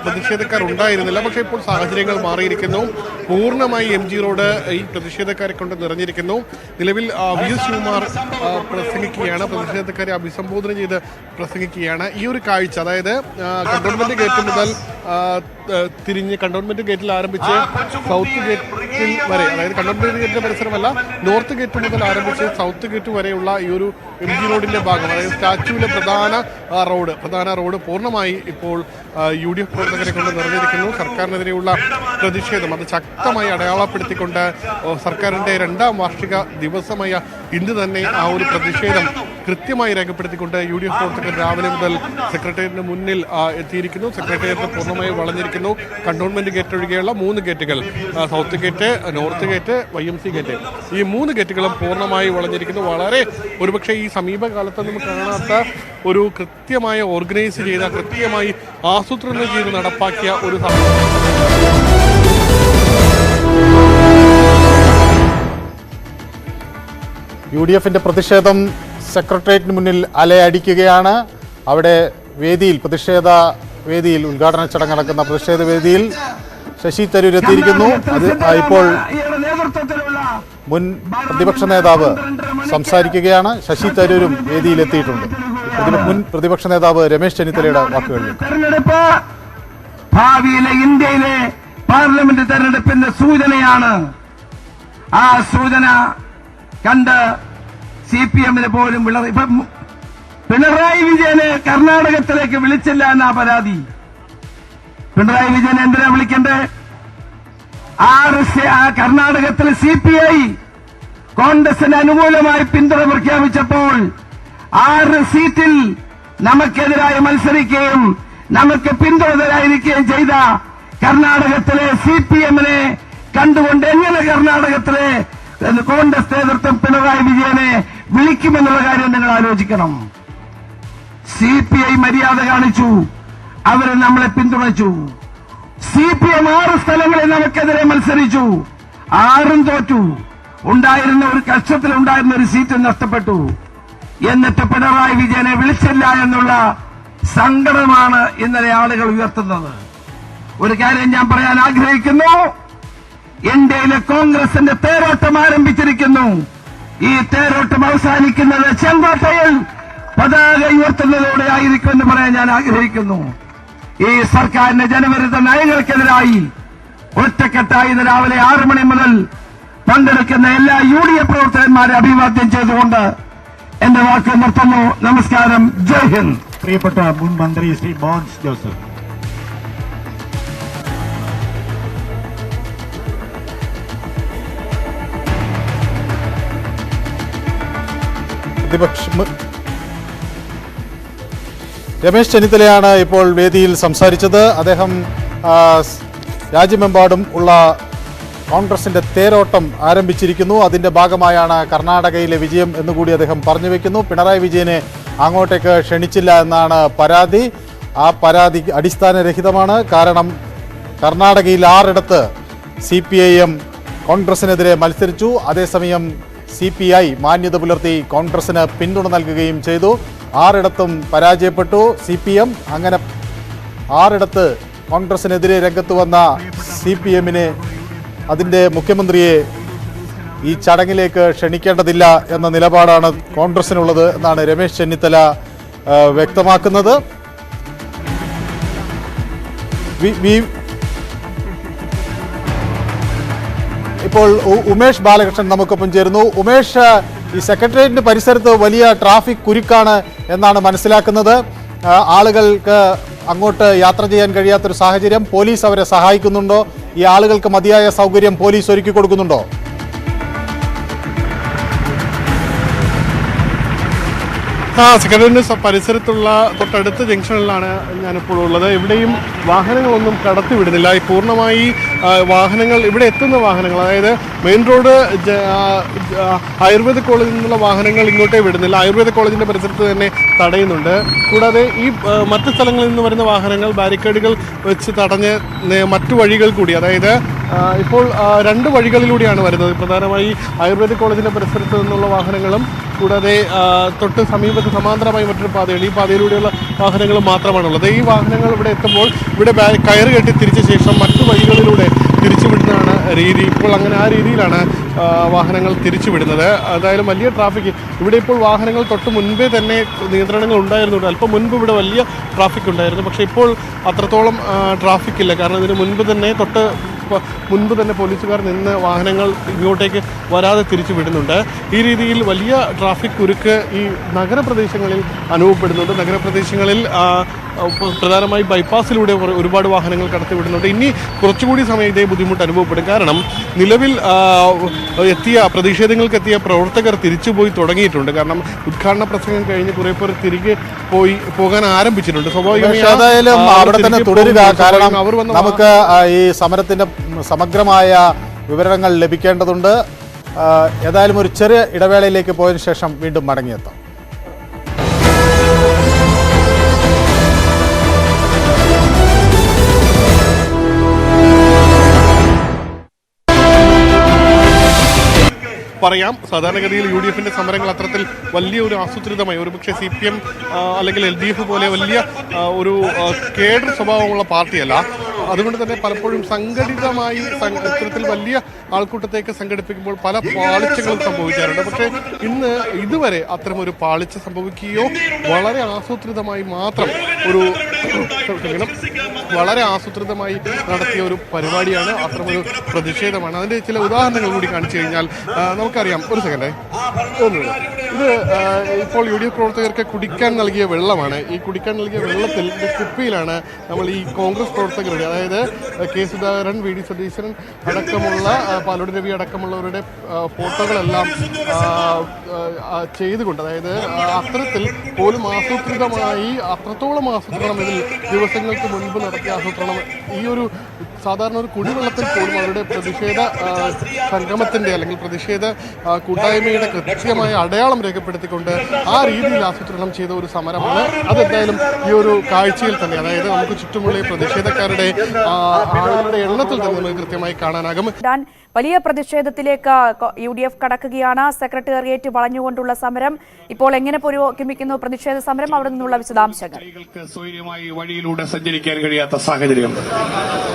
പ്രതിഷേധക്കാർ ഉണ്ടായിരുന്നില്ല. പക്ഷേ ഇപ്പോൾ സാഹചര്യങ്ങൾ മാറിയിരിക്കുന്നു. പൂർണ്ണമായി MG റോഡ് ഈ പ്രതിഷേധക്കാരെ കൊണ്ട് നിറഞ്ഞിരിക്കുന്നു. നിലവിൽ VS ശിവകുമാർ പ്രസംഗിക്കുകയാണ്, പ്രതിഷേധക്കാരെ അഭിസംബോധന ചെയ്ത് പ്രസംഗിക്കുകയാണ്. ഈ ഒരു കാഴ്ച, അതായത് കണ്ടോൺമെന്റ് ഗേറ്റ് മുതൽ തിരിഞ്ഞ് കണ്ടോൺമെന്റ് ഗേറ്റിൽ ആരംഭിച്ച് സൗത്ത് ഗേറ്റിൽ വരെ, അതായത് കണ്ടോൺമെന്റ് ഗേറ്റിന്റെ പരിസരമല്ല, നോർത്ത് ഗേറ്റ് മുതൽ ആരംഭിച്ച് സൗത്ത് ഗേറ്റ് വരെയുള്ള ഈ ഒരു MG റോഡിന്റെ ഭാഗം, അതായത് സ്റ്റാച്യുവിലെ പ്രധാന റോഡ് പൂർണ്ണമായി ഇപ്പോൾ UDF പ്രവർത്തകരെ കൊണ്ട് നിറഞ്ഞിരിക്കുന്നു. സർക്കാരിനെതിരെയുള്ള പ്രതിഷേധം അത് ശക്തമായി അടയാളപ്പെടുത്തിക്കൊണ്ട് സർക്കാരിന്റെ 2ാം വാർഷിക ദിവസമായ ഇന്ന് തന്നെ ആ ഒരു പ്രതിഷേധം കൃത്യമായി രേഖപ്പെടുത്തിക്കൊണ്ട് UDF പ്രവർത്തകർ രാവിലെ മുതൽ സെക്രട്ടേറിയറ്റിന് മുന്നിൽ എത്തിയിരിക്കുന്നു. സെക്രട്ടേറിയറ്റ് പൂർണ്ണമായി വളഞ്ഞിരിക്കുന്നു. കണ്ടോൺമെന്റ് ഗേറ്റ് ഒഴികെയുള്ള 3 ഗേറ്റുകൾ, south gate, north gate, YMC gate, ഈ 3 ഗേറ്റുകളും പൂർണ്ണമായി വളഞ്ഞിരിക്കുന്നു. വളരെ ഒരുപക്ഷെ ഈ സമീപകാലത്ത് നമുക്ക് കാണാത്ത ഒരു കൃത്യമായ ഓർഗനൈസ് ചെയ്ത, കൃത്യമായി ആസൂത്രണം ചെയ്ത് നടപ്പാക്കിയ ഒരു UDFന്റെ പ്രതിഷേധം സെക്രട്ടേറിയറ്റിന് മുന്നിൽ അലയടിക്കുകയാണ്. അവിടെ പ്രതിഷേധ വേദിയിൽ ഉദ്ഘാടന ചടങ്ങ് നടക്കുന്ന പ്രതിഷേധ വേദിയിൽ ശശി തരൂർ എത്തിയിരിക്കുന്നു. അത് ഇപ്പോൾ മുൻ പ്രതിപക്ഷ നേതാവ് സംസാരിക്കുകയാണ്. ശശി തരൂരും വേദിയിലെത്തിയിട്ടുണ്ട്. മുൻ പ്രതിപക്ഷ നേതാവ് രമേശ് ചെന്നിത്തലയുടെ വാക്കുകളിൽ തെരഞ്ഞെടുപ്പ് ഭാവിയിലെ ഇന്ത്യയിലെ പാർലമെന്റ് തെരഞ്ഞെടുപ്പിന്റെ സൂചനയാണ്. ആ സൂചന കണ്ട് CPM-ന് പോലും ഇപ്പം പിണറായി വിജയനെ കർണാടകത്തിലേക്ക് വിളിച്ചില്ല എന്നാ പരാതി. പിണറായി വിജയൻ എന്തിനാ വിളിക്കണ്ടേ? കർണാടകത്തിൽ CPI കോൺഗ്രസിന് അനുകൂലമായി പിന്തുണ പ്രഖ്യാപിച്ചപ്പോൾ 6 സീറ്റിൽ നമുക്കെതിരായി മത്സരിക്കുകയും നമുക്ക് പിന്തുണ തരാതിരിക്കുകയും ചെയ്ത കർണാടകത്തിലെ CPM-നെ കണ്ടുകൊണ്ട് എങ്ങനെ കർണാടകത്തിലെ കോൺഗ്രസ് നേതൃത്വം പിണറായി വിജയനെ വിളിക്കുമെന്നുള്ള കാര്യം നിങ്ങൾ ആലോചിക്കണം. CPI മര്യാദ കാണിച്ചു, അവരെ നമ്മളെ പിന്തുണച്ചു. CPM 6 സ്ഥലങ്ങളിൽ നമുക്കെതിരെ മത്സരിച്ചു, 6ഉം തോറ്റു. ഉണ്ടായിരുന്ന ഒരു കക്ഷത്തിലുണ്ടായിരുന്ന ഒരു സീറ്റ് നഷ്ടപ്പെട്ടു. എന്നിട്ട് പിണറായി വിജയനെ വിളിച്ചില്ല എന്നുള്ള സങ്കടമാണ് ഇന്നലെ ആളുകൾ ഉയർത്തുന്നത്. ഒരു കാര്യം ഞാൻ പറയാൻ ആഗ്രഹിക്കുന്നു. ഇന്ത്യയിലെ കോൺഗ്രസിന്റെ തേരോട്ടം ആരംഭിച്ചിരിക്കുന്നു. ഈ തേരോട്ടം അവസാനിക്കുന്നത് ചെങ്കോട്ടയിൽ പതാക ഉയർത്തുന്നതോടെ ആയിരിക്കുമെന്ന് പറയാൻ ഞാൻ ആഗ്രഹിക്കുന്നു. ഈ സർക്കാരിന്റെ ജനവിരുദ്ധ നയങ്ങൾക്കെതിരായി ഒറ്റക്കെട്ടായി ഇന്ന് രാവിലെ 6 മണി മുതൽ പങ്കെടുക്കുന്ന എല്ലാ UDF പ്രവർത്തകന്മാരെ അഭിവാദ്യം ചെയ്തുകൊണ്ട് എന്റെ വാക്ക് നിർത്തുന്നു. നമസ്കാരം. ജയ് ഹിന്ദ്. പ്രിയപ്പെട്ട മുൻ മന്ത്രി ശ്രീ മോൻസ് ജോസഫ്. രമേശ് ചെന്നിത്തലയാണ് ഇപ്പോൾ വേദിയിൽ സംസാരിച്ചത്. അദ്ദേഹം രാജ്യമെമ്പാടും ഉള്ള കോൺഗ്രസിന്റെ തേരോട്ടം ആരംഭിച്ചിരിക്കുന്നു. അതിന്റെ ഭാഗമായാണ് കർണാടകയിലെ വിജയം എന്നുകൂടി അദ്ദേഹം പറഞ്ഞു വെക്കുന്നു. പിണറായി വിജയനെ അങ്ങോട്ടേക്ക് ക്ഷണിച്ചില്ല എന്നാണ് പരാതി. ആ പരാതി അടിസ്ഥാനരഹിതമാണ്. കാരണം കർണാടകയിൽ 6 CPIM കോൺഗ്രസിനെതിരെ മത്സരിച്ചു. അതേസമയം CPI മാന്യത പുലർത്തി കോൺഗ്രസിന് പിന്തുണ നൽകുകയും ചെയ്തു. 6 പരാജയപ്പെട്ടു CPM. അങ്ങനെ 6 കോൺഗ്രസിനെതിരെ രംഗത്ത് വന്ന CPM-നെ അതിൻ്റെ മുഖ്യമന്ത്രിയെ ഈ ചടങ്ങിലേക്ക് ക്ഷണിക്കേണ്ടതില്ല എന്ന നിലപാടാണ് കോൺഗ്രസിനുള്ളത് എന്നാണ് രമേശ് ചെന്നിത്തല വ്യക്തമാക്കുന്നത്. ഇപ്പോൾ ഉമേഷ് ബാലകൃഷ്ണൻ നമുക്കൊപ്പം ചേരുന്നു. ഉമേഷ്, ഈ സെക്രട്ടേറിയറ്റിന്റെ പരിസരത്ത് വലിയ ട്രാഫിക് കുരുക്കാണ് എന്നാണ് മനസ്സിലാക്കുന്നത്. ആളുകൾക്ക് അങ്ങോട്ട് യാത്ര ചെയ്യാൻ കഴിയാത്തൊരു സാഹചര്യം. പോലീസ് അവരെ സഹായിക്കുന്നുണ്ടോ? ഈ ആളുകൾക്ക് മതിയായ സൗകര്യം പോലീസ് ഒരുക്കി കൊടുക്കുന്നുണ്ടോ? സെക്രട്ടേറിയറ്റിന് പരിസരത്തുള്ള തൊട്ടടുത്ത ജംഗ്ഷനിലാണ് ഞാനിപ്പോൾ ഉള്ളത്. ഇവിടെയും വാഹനങ്ങളൊന്നും കടത്തിവിടുന്നില്ല. ഈ പൂർണ്ണമായി വാഹനങ്ങൾ ഇവിടെ എത്തുന്ന വാഹനങ്ങൾ, അതായത് മെയിൻ റോഡ് ആയുർവേദ കോളേജിൽ നിന്നുള്ള വാഹനങ്ങൾ ഇങ്ങോട്ടേ വിടുന്നില്ല. ആയുർവേദ കോളേജിന്റെ പരിസരത്ത് തന്നെ തടയുന്നുണ്ട്. കൂടാതെ ഈ മറ്റ് സ്ഥലങ്ങളിൽ നിന്ന് വരുന്ന വാഹനങ്ങൾ ബാരിക്കേഡുകൾ വെച്ച് തടഞ്ഞ് മറ്റു വഴികൾ കൂടി, അതായത് ഇപ്പോൾ 2 വഴികളിലൂടെയാണ് വരുന്നത്. പ്രധാനമായി ആയുർവേദ കോളേജിന്റെ പരിസരത്ത് നിന്നുള്ള വാഹനങ്ങളും കൂടാതെ തൊട്ട് സമീപത്ത് സമാന്തരമായി മറ്റൊരു പാതയുണ്ട്. ഈ പാതയിലൂടെയുള്ള വാഹനങ്ങളും മാത്രമാണുള്ളത്. ഈ വാഹനങ്ങൾ ഇവിടെ എത്തുമ്പോൾ ഇവിടെ കയറ് കെട്ടി തിരിച്ച ശേഷം മറ്റു വഴികളിലൂടെ തിരിച്ചുവിടുന്നതാണ് രീതി. ഇപ്പോൾ അങ്ങനെ ആ രീതിയിലാണ് വാഹനങ്ങൾ തിരിച്ചുവിടുന്നത്. എന്തായാലും വലിയ ട്രാഫിക് ഇവിടെ ഇപ്പോൾ വാഹനങ്ങൾ തൊട്ട് മുൻപേ തന്നെ നിയന്ത്രണങ്ങൾ ഉണ്ടായിരുന്നുണ്ട്. അല്പം മുൻപ് ഇവിടെ വലിയ ട്രാഫിക് ഉണ്ടായിരുന്നു. പക്ഷേ ഇപ്പോൾ അത്രത്തോളം ട്രാഫിക് ഇല്ല. കാരണം ഇതിന് മുൻപ് തന്നെ പോലീസുകാർ നിന്ന് വാഹനങ്ങൾ ഇങ്ങോട്ടേക്ക് വരാതെ തിരിച്ചു വിടുന്നുണ്ട്. ഈ രീതിയിൽ വലിയ ട്രാഫിക് കുരുക്ക് ഈ നഗരപ്രദേശങ്ങളിൽ അനുഭവപ്പെടുന്നുണ്ട്. നഗരപ്രദേശങ്ങളിൽ പ്രധാനമായി ബൈപ്പാസിലൂടെ ഒരുപാട് വാഹനങ്ങൾ കടത്തിവിടുന്നുണ്ട്. ഇനി കുറച്ചുകൂടി സമയം ഇതേ ബുദ്ധിമുട്ട് അനുഭവപ്പെടും. കാരണം നിലവിൽ പ്രതിഷേധങ്ങൾക്കെത്തിയ പ്രവർത്തകർ തിരിച്ചുപോയി തുടങ്ങിയിട്ടുണ്ട്. കാരണം ഉദ്ഘാടന പ്രസംഗം കഴിഞ്ഞ് കുറെ പേർ തിരികെ പോകാൻ ആരംഭിച്ചിട്ടുണ്ട്. സ്വാഭാവികമായും അവിടെ തന്നെ തുടരുക. കാരണം നമുക്ക് ഈ സമരത്തിന്റെ സമഗ്രമായ വിവരങ്ങൾ ലഭിക്കേണ്ടതുണ്ട്. ഏതായാലും ഒരു ചെറിയ ഇടവേളയിലേക്ക് പോയതിനു ശേഷം വീണ്ടും മടങ്ങിയെത്താം. പറയാം, സാധാരണഗതിയിൽ UDF-ന്റെ സമരങ്ങൾ അത്തരത്തിൽ വലിയൊരു ആസൂത്രിതമായി, ഒരുപക്ഷെ CPM അല്ലെങ്കിൽ LDF പോലെ വലിയ ഒരു കേഡർ സ്വഭാവമുള്ള പാർട്ടിയല്ല. അതുകൊണ്ട് തന്നെ പലപ്പോഴും സംഘടിതമായി ഇത്തരത്തിൽ വലിയ ആൾക്കൂട്ടത്തേക്ക് സംഘടിപ്പിക്കുമ്പോൾ പല പാളിച്ചകളും സംഭവിക്കാറുണ്ട്. പക്ഷേ ഇന്ന് ഇതുവരെ അത്തരമൊരു പാളിച്ച സംഭവിക്കുകയോ വളരെ ആസൂത്രിതമായി മാത്രം വളരെ ആസൂത്രിതമായി നടത്തിയ ഒരു പരിപാടിയാണ്, അത്തരമൊരു പ്രതിഷേധമാണ്. അതിന്റെ ചില ഉദാഹരണങ്ങൾ കൂടി കാണിച്ചു കഴിഞ്ഞാൽ നമുക്കറിയാം. ഒരു സെക്കൻഡേ, ഇത് ഇപ്പോൾ UDF പ്രവർത്തകർക്ക് കുടിക്കാൻ നൽകിയ വെള്ളമാണ്. ഈ കുടിക്കാൻ നൽകിയ വെള്ളത്തിൽ കുപ്പിയിലാണ് നമ്മൾ ഈ കോൺഗ്രസ് പ്രവർത്തകരുടെ, അതായത് കെ സുധാകരൻ, VD സതീശൻ അടക്കമുള്ള, പാലോട് രവി അടക്കമുള്ളവരുടെ ഫോട്ടോകളെല്ലാം ചെയ്തുകൊണ്ട്, അതായത് അത്തരത്തിൽ പോലും ആസൂത്രിതമായി, അത്രത്തോളം ആസൂത്രണം ഇതിൽ ദിവസങ്ങൾക്ക് മുൻപ് നടത്തിയ ആസൂത്രണം ഈ ഒരു സാധാരണ ഒരു കുടിവെള്ളത്തിൽ പോലും അവരുടെ പ്രതിഷേധ സംഗമത്തിന്റെ അല്ലെങ്കിൽ പ്രതിഷേധ കൂട്ടായ്മയുടെ കൃത്യമായ അടയാളം രേഖപ്പെടുത്തിക്കൊണ്ട് ആ രീതിയിൽ ആസൂത്രണം ചെയ്ത ഒരു സമരമാണ്. അതെന്തായാലും ഈ ഒരു കാഴ്ചയിൽ തന്നെ, അതായത് നമുക്ക് ചുറ്റുമുള്ള പ്രതിഷേധക്കാരുടെ ആളുകളുടെ എണ്ണത്തിൽ തന്നെ നമുക്ക് കൃത്യമായി കാണാനാകും. വലിയ പ്രതിഷേധത്തിലേക്ക് UDF കടക്കുകയാണ്. സെക്രട്ടേറിയറ്റ് വളഞ്ഞുകൊണ്ടുള്ള സമരം ഇപ്പോൾ എങ്ങനെ പുരോഗമിക്കുന്നു പ്രതിഷേധ സമരം? അവിടെ നിന്നുള്ള വിശദാംശങ്ങൾ. സ്വൈര്യമായി വഴിയിലൂടെ സഞ്ചരിക്കാൻ കഴിയാത്ത സാഹചര്യം.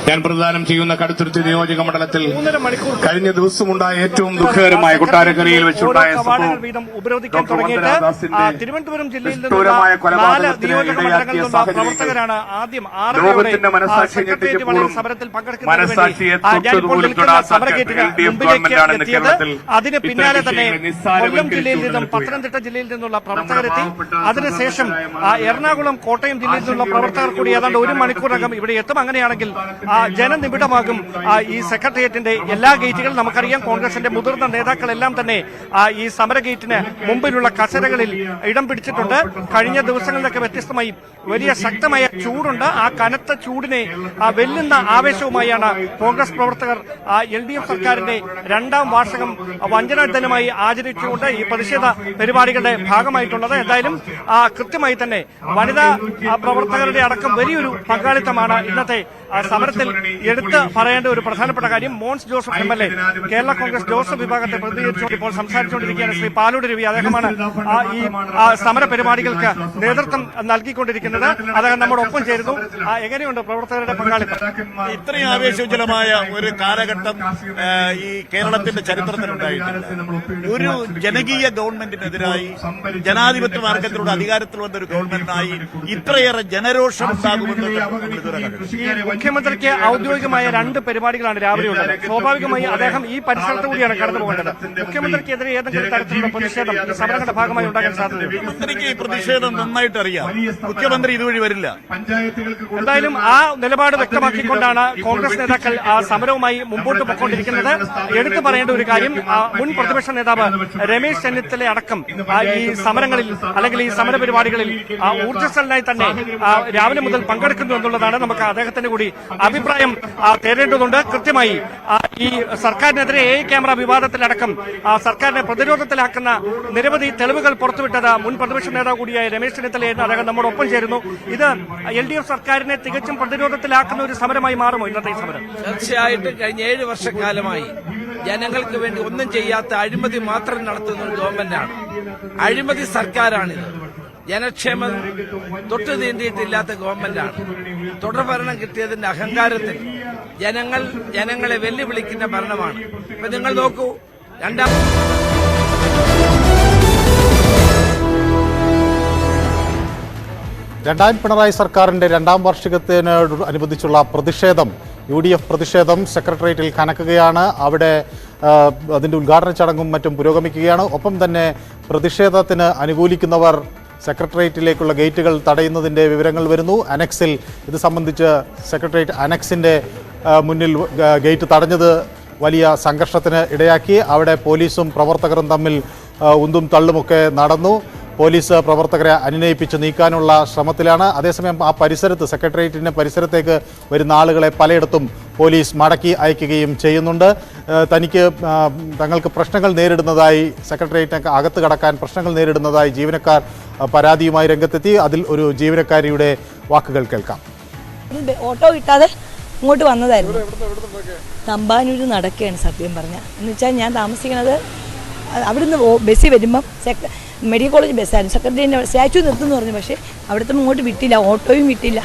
ഞാൻ പ്രദാനം ചെയ്യുന്ന കടുത്തുരുത്തി നിയോജക മണ്ഡലത്തിൽ കഴിഞ്ഞ ദിവസമുണ്ടായ ഏറ്റവും ദുഃഖകരമായ കൊട്ടാരക്കരയിൽ വെച്ചുണ്ടായ ഉപരോധിക്കാൻ തുടങ്ങിയിട്ട് തിരുവനന്തപുരം ജില്ലയിൽ നിന്നുള്ള 4 നിയോജക മണ്ഡലങ്ങളിൽ നിന്നുള്ള പ്രവർത്തകരാണ് ആദ്യം 6 സെക്രട്ടേറിയറ്റ് വളഞ്ഞ സമരത്തിൽ പങ്കെടുക്കുന്നത്. അതിന് പിന്നാലെ തന്നെ കൊല്ലം ജില്ലയിൽ നിന്നും പത്തനംതിട്ട ജില്ലയിൽ നിന്നുള്ള പ്രവർത്തകരെത്തി. അതിനുശേഷം എറണാകുളം, കോട്ടയം ജില്ലയിൽ നിന്നുള്ള പ്രവർത്തകർ കൂടി ഏതാണ്ട് 1 മണിക്കൂറിനകം ഇവിടെ എത്തും. അങ്ങനെയാണെങ്കിൽ ജനനിബിഡമാകും ഈ സെക്രട്ടേറിയറ്റിന്റെ എല്ലാ ഗേറ്റുകളും. നമുക്കറിയാം, കോൺഗ്രസിന്റെ മുതിർന്ന നേതാക്കളെല്ലാം തന്നെ ഈ സമര ഗേറ്റിന് മുമ്പിലുള്ള കസേരകളിൽ ഇടം പിടിച്ചിട്ടുണ്ട്. കഴിഞ്ഞ ദിവസങ്ങളിലൊക്കെ വ്യത്യസ്തമായി വലിയ ശക്തമായ ചൂടുണ്ട്. ആ കനത്ത ചൂടിനെ വെല്ലുന്ന ആവേശവുമായാണ് കോൺഗ്രസ് പ്രവർത്തകർ LDF സർക്കാരിന്റെ 2ാം വാർഷികം വഞ്ചനാ ദിനമായി ആചരിച്ചുകൊണ്ട് ഈ പ്രതിഷേധ പരിപാടികളുടെ ഭാഗമായിട്ടുള്ളത്. എന്തായാലും കൃത്യമായി തന്നെ വനിതാ പ്രവർത്തകരുടെ അടക്കം വലിയൊരു പങ്കാളിത്തമാണ് ഇന്നത്തെ സമരത്തിൽ എടുത്ത് പറയേണ്ട ഒരു പ്രധാനപ്പെട്ട കാര്യം. Mons Joseph MLA, Kerala Congress Joseph വിഭാഗത്തെ പ്രതിനിധീകരിച്ചുകൊണ്ട് ഇപ്പോൾ സംസാരിച്ചുകൊണ്ടിരിക്കുകയാണ് ശ്രീ പാലോട് രവി. അദ്ദേഹമാണ് ഈ സമര പരിപാടികൾക്ക് നേതൃത്വം നൽകിക്കൊണ്ടിരിക്കുന്നത്. അദ്ദേഹം നമ്മോടൊപ്പം ചേരുന്നു. എങ്ങനെയുണ്ട് പ്രവർത്തകരുടെ പങ്കാളിത്തം? ഇത്രയും ആവേശോജ്വലമായ ഒരു കാലഘട്ടം ഈ കേരളത്തിന്റെ ചരിത്രത്തിലുണ്ടായിട്ടില്ല. ഒരു ജനകീയ ഗവൺമെന്റിനെതിരായി, ജനാധിപത്യ മാർഗത്തിലൂടെ അധികാരത്തിൽ വന്ന ഒരു ഗവൺമെന്റിനായി ഇത്രയേറെ ജനരോഷം ഉണ്ടാകുമെന്ന് മുഖ്യമന്ത്രിക്ക് ഔദ്യോഗികമായ 2 പരിപാടികളാണ് രാവിലെ ഉള്ളത്. സ്വാഭാവികമായി അദ്ദേഹം ഈ പരിസരത്ത് കൂടിയാണ് കടന്നു പോകേണ്ടത്. മുഖ്യമന്ത്രിക്കെതിരെ ഏതെങ്കിലും തരത്തിലുള്ള പ്രതിഷേധം ഈ സമരങ്ങളുടെ ഭാഗമായി ഉണ്ടാകാൻ സാധ്യതയുണ്ട്. മുഖ്യമന്ത്രിക്ക് ഈ പ്രതിഷേധം നന്നായിട്ട് അറിയാം. മുഖ്യമന്ത്രി ഇതുവഴി വരില്ല. എന്തായാലും ആ നിലപാട് വ്യക്തമാക്കിക്കൊണ്ടാണ് കോൺഗ്രസ് നേതാക്കൾ സമരവുമായി മുമ്പോട്ട് പോയിക്കൊണ്ടിരിക്കുന്നത്. എടുത്തു പറയേണ്ട ഒരു കാര്യം, മുൻ പ്രതിപക്ഷ നേതാവ് രമേശ് ചെന്നിത്തല അടക്കം ഈ സമരങ്ങളിൽ അല്ലെങ്കിൽ ഈ സമര പരിപാടികളിൽ ഊർജ്ജസ്വലനായി തന്നെ രാവിലെ മുതൽ പങ്കെടുക്കുന്നു എന്നുള്ളതാണ്. നമുക്ക് അദ്ദേഹത്തിന്റെ കൂടി അഭിപ്രായം തേടേണ്ടതുണ്ട്. കൃത്യമായി ഈ സർക്കാരിനെതിരെ ക്യാമറ വിവാദത്തിലടക്കം സർക്കാരിനെ പ്രതിരോധത്തിലാക്കുന്ന നിരവധി തെളിവുകൾ പുറത്തുവിട്ടത് മുൻ പ്രതിപക്ഷ നേതാവ് കൂടിയായ രമേശ് ചെന്നിത്തലയെന്ന് അദ്ദേഹം നമ്മോടൊപ്പം ചേരുന്നു. ഇത് LDF സർക്കാരിനെ തികച്ചും പ്രതിരോധത്തിലാക്കുന്ന ഒരു സമരമായി മാറുമോ ഇന്നത്തെ ഈ സമരം? തീർച്ചയായിട്ടും കഴിഞ്ഞ 7 വർഷക്കാലമായി ജനങ്ങൾക്ക് വേണ്ടി ഒന്നും ചെയ്യാത്ത അഴിമതി മാത്രം നടത്തുന്ന ഒരു ഗവൺമെന്റാണ്. അഴിമതി സർക്കാരാണിത്. ജനക്ഷേമം തൊട്ടു തീണ്ടിയിട്ടില്ലാത്ത ഗവൺമെന്റാണ്. തുടർഭരണം കിട്ടിയതിന്റെ അഹങ്കാരത്തിൽ ജനങ്ങളെ വെല്ലുവിളിക്കുന്ന ഭരണമാണ്. ഇപ്പൊ നിങ്ങൾ നോക്കൂ, രണ്ടാം പിണറായി സർക്കാരിന്റെ 2ാം വാർഷികത്തിനോടനുബന്ധിച്ചുള്ള പ്രതിഷേധം, UDF പ്രതിഷേധം സെക്രട്ടേറിയറ്റിൽ കനക്കുകയാണ്. അവിടെ അതിന്റെ ഉദ്ഘാടന ചടങ്ങും മറ്റും പുരോഗമിക്കുകയാണ്. ഒപ്പം തന്നെ പ്രതിഷേധത്തിന് അനുകൂലിക്കുന്നവർ സെക്രട്ടേറിയറ്റിലേക്കുള്ള ഗേറ്റുകൾ തടയുന്നതിൻ്റെ വിവരങ്ങൾ വരുന്നു. അനക്സിൽ ഇത് സംബന്ധിച്ച് സെക്രട്ടേറിയറ്റ് അനക്സിൻ്റെ മുന്നിൽ ഗേറ്റ് തടഞ്ഞത് വലിയ സംഘർഷത്തിന് ഇടയാക്കി. അവിടെ പോലീസും പ്രവർത്തകരും തമ്മിൽ ഉന്തും തള്ളുമൊക്കെ നടന്നു. പോലീസ് പ്രവർത്തകരെ അനുനയിപ്പിച്ച് നീക്കാനുള്ള ശ്രമത്തിലാണ്. അതേസമയം ആ പരിസരത്ത്, സെക്രട്ടേറിയറ്റിൻ്റെ പരിസരത്തേക്ക് വരുന്ന ആളുകളെ പലയിടത്തും പോലീസ് മടക്കി അയക്കുകയും ചെയ്യുന്നുണ്ട്. തങ്ങൾക്ക് പ്രശ്നങ്ങൾ നേരിടുന്നതായി, സെക്രട്ടേറിയറ്റിന് അകത്ത് കടക്കാൻ പ്രശ്നങ്ങൾ നേരിടുന്നതായി ജീവനക്കാർ പരാതിയുമായി രംഗത്തെത്തി. അതിൽ ഒരു ജീവനക്കാരിയുടെ വാക്കുകൾ കേൾക്കാം. ഓട്ടോ കിട്ടാതെ ഇങ്ങോട്ട് വന്നതായിരുന്നു. തമ്പാനൂർ നടക്കുകയാണ് സത്യം പറഞ്ഞാൽ. എന്ന് വെച്ചാൽ ഞാൻ താമസിക്കുന്നത് അവിടുന്ന് ബസ്സിൽ വരുമ്പം മെഡിക്കൽ കോളേജ് ബസ്സായിരുന്നു. സെക്രട്ടറിൻ്റെ സ്റ്റാച്ചു നിർത്തുമെന്ന് പറഞ്ഞു. പക്ഷേ അവിടുത്തെ ഇങ്ങോട്ട് വിട്ടില്ല, ഓട്ടോയും വിട്ടില്ല.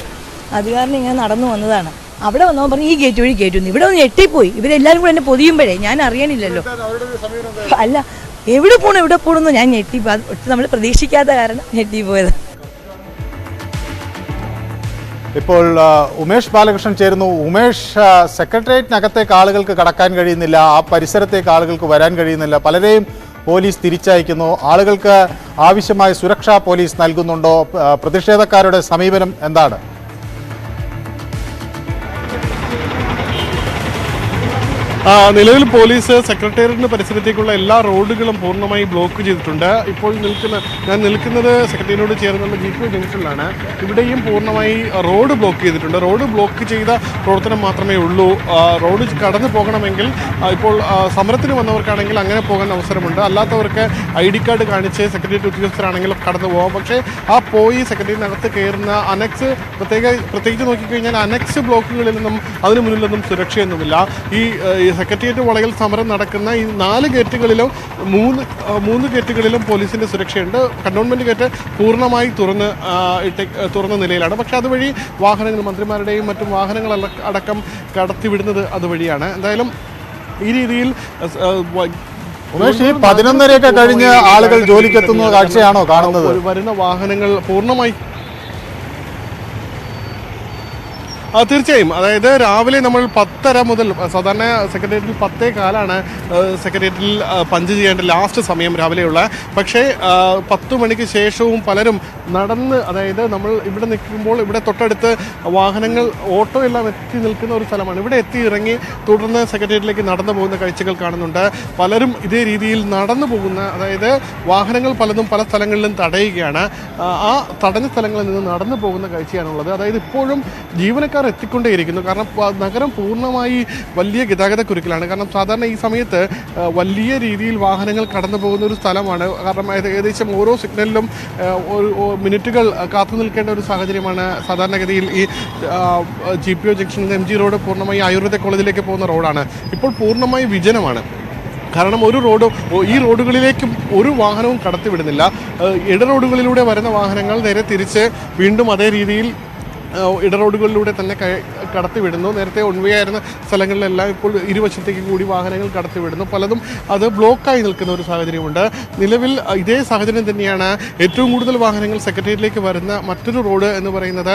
അത് കാരണം ഇങ്ങനെ നടന്നു വന്നതാണ്. അവിടെ വന്നവൻ പറഞ്ഞു ഈ ഗേറ്റ് വഴി കയറ്റുന്നു. ഇവിടെ ഒന്ന് ഞെട്ടിപ്പോയി. ഇവരെല്ലാവരും കൂടെ എന്നെ പൊതിയുമ്പോഴേ ഞാൻ അറിയണില്ലല്ലോ. അല്ല എവിടെ പോകണമെന്ന് ഞാൻ ഞെട്ടിപ്പോയി. അത് നമ്മൾ പ്രതീക്ഷിക്കാത്ത കാരണം ഞെട്ടിപ്പോയത്. ഇപ്പോൾ ഉമേഷ് ബാലകൃഷ്ണൻ ചേരുന്നു. ഉമേഷ്, സെക്രട്ടേറിയറ്റിനകത്തേക്ക് ആളുകൾക്ക് കടക്കാൻ കഴിയുന്നില്ല, ആ പരിസരത്തേക്ക് ആളുകൾക്ക് വരാൻ കഴിയുന്നില്ല, പലരെയും പോലീസ് തിരിച്ചയക്കുന്നു. ആളുകൾക്ക് ആവശ്യമായ സുരക്ഷ പോലീസ് നൽകുന്നുണ്ടോ? പ്രതിഷേധക്കാരുടെ സമീപനം എന്താണ്? നിലവിൽ പോലീസ് സെക്രട്ടേറിയറ്റിന് പരിസരത്തേക്കുള്ള എല്ലാ റോഡുകളും പൂർണ്ണമായി ബ്ലോക്ക് ചെയ്തിട്ടുണ്ട്. ഇപ്പോൾ ഞാൻ നിൽക്കുന്നത് സെക്രട്ടേറിയറ്റിനോട് ചേർന്നുള്ള GPO ജംഗ്ഷനിലാണ്. ഇവിടെയും പൂർണ്ണമായി റോഡ് ബ്ലോക്ക് ചെയ്തിട്ടുണ്ട്. റോഡ് ബ്ലോക്ക് ചെയ്ത പ്രവർത്തനം മാത്രമേ ഉള്ളൂ. റോഡ് കടന്നു പോകണമെങ്കിൽ ഇപ്പോൾ സമരത്തിന് വന്നവർക്കാണെങ്കിൽ അങ്ങനെ പോകാൻ അവസരമുണ്ട്. അല്ലാത്തവർക്ക് ID കാർഡ് കാണിച്ച് സെക്രട്ടേറിയറ്റ് ഉദ്യോഗസ്ഥരാണെങ്കിലും കടന്നു പോകാം. പക്ഷേ പോയി സെക്രട്ടേറിയറ്റിനകത്ത് കയറുന്ന അനക്സ് പ്രത്യേകിച്ച് നോക്കിക്കഴിഞ്ഞാൽ അനക്സ് ബ്ലോക്കുകളിൽ നിന്നും അതിന് മുന്നിലൊന്നും സുരക്ഷയൊന്നുമില്ല. ഈ സെക്രട്ടേറിയറ്റ് വളയിൽ സമരം നടക്കുന്ന ഈ 4 ഗേറ്റുകളിലും 3 ഗേറ്റുകളിലും പോലീസിന്റെ സുരക്ഷയുണ്ട്. കണ്ടോൺമെന്റ് ഗേറ്റ് പൂർണ്ണമായി തുറന്ന നിലയിലാണ്. പക്ഷെ അതുവഴി വാഹനങ്ങൾ, മന്ത്രിമാരുടെയും മറ്റും വാഹനങ്ങൾ അടക്കം കടത്തിവിടുന്നത് അതുവഴിയാണ്. എന്തായാലും ഈ രീതിയിൽ ഉമേഷ്, ഈ 11:30 കഴിഞ്ഞ് ആളുകൾ ജോലിക്കെത്തുന്ന കാഴ്ചയാണോ കാണുന്നത്? വരുന്ന വാഹനങ്ങൾ പൂർണ്ണമായി തീർച്ചയായും. അതായത് രാവിലെ നമ്മൾ 10:30 മുതൽ, സാധാരണ സെക്രട്ടേറിയറ്റിൽ 10:15 സെക്രട്ടേറിയറ്റിൽ പഞ്ച് ചെയ്യേണ്ട ലാസ്റ്റ് സമയം രാവിലെയുള്ള. പക്ഷേ 10 മണിക്ക് ശേഷവും പലരും നടന്ന്, അതായത് നമ്മൾ ഇവിടെ നിൽക്കുമ്പോൾ ഇവിടെ തൊട്ടടുത്ത് വാഹനങ്ങൾ, ഓട്ടോ എല്ലാം എത്തി നിൽക്കുന്ന ഒരു സ്ഥലമാണ്. ഇവിടെ എത്തി ഇറങ്ങി തുടർന്ന് സെക്രട്ടേറിയറ്റിലേക്ക് നടന്നു പോകുന്ന കാഴ്ചകൾ കാണുന്നുണ്ട്. പലരും ഇതേ രീതിയിൽ നടന്നു പോകുന്ന, അതായത് വാഹനങ്ങൾ പലതും പല സ്ഥലങ്ങളിലും തടയുകയാണ്. ആ തടഞ്ഞ സ്ഥലങ്ങളിൽ നിന്ന് നടന്നു പോകുന്ന കാഴ്ചയാണുള്ളത്. അതായത് ഇപ്പോഴും ജീവനക്കാർ എത്തിക്കൊണ്ടേയിരിക്കുന്നു. കാരണം നഗരം പൂർണ്ണമായി വലിയ ഗതാഗത കുരുക്കിലാണ്. കാരണം സാധാരണ ഈ സമയത്ത് വലിയ രീതിയിൽ വാഹനങ്ങൾ കടന്നു പോകുന്ന ഒരു സ്ഥലമാണ്. കാരണം ഏകദേശം ഓരോ സിഗ്നലിലും മിനിറ്റുകൾ കാത്തു നിൽക്കേണ്ട ഒരു സാഹചര്യമാണ് സാധാരണഗതിയിൽ. ഈ GPO ജംഗ്ഷനിൽ നിന്ന് MG റോഡ് പൂർണ്ണമായി ആയുർവേദ കോളേജിലേക്ക് പോകുന്ന റോഡാണ്. ഇപ്പോൾ പൂർണ്ണമായി വിജനമാണ്. കാരണം ഈ റോഡുകളിലേക്കും ഒരു വാഹനവും കടത്തിവിടുന്നില്ല. ഇട റോഡുകളിലൂടെ വരുന്ന വാഹനങ്ങൾ നേരെ തിരിച്ച് വീണ്ടും അതേ രീതിയിൽ ഇടറോഡുകളിലൂടെ തന്നെ കടത്തിവിടുന്നു. നേരത്തെ വേ ആയിരുന്ന സ്ഥലങ്ങളിലെല്ലാം ഇപ്പോൾ ഇരുവശത്തേക്ക് കൂടി വാഹനങ്ങൾ കടത്തിവിടുന്നു. പലതും അത് ബ്ലോക്കായി നിൽക്കുന്ന ഒരു സാഹചര്യമുണ്ട്. നിലവിൽ ഇതേ സാഹചര്യം തന്നെയാണ്. ഏറ്റവും കൂടുതൽ വാഹനങ്ങൾ സെക്രട്ടേറിയറ്റിലേക്ക് വരുന്ന മറ്റൊരു റോഡ് എന്ന് പറയുന്നത്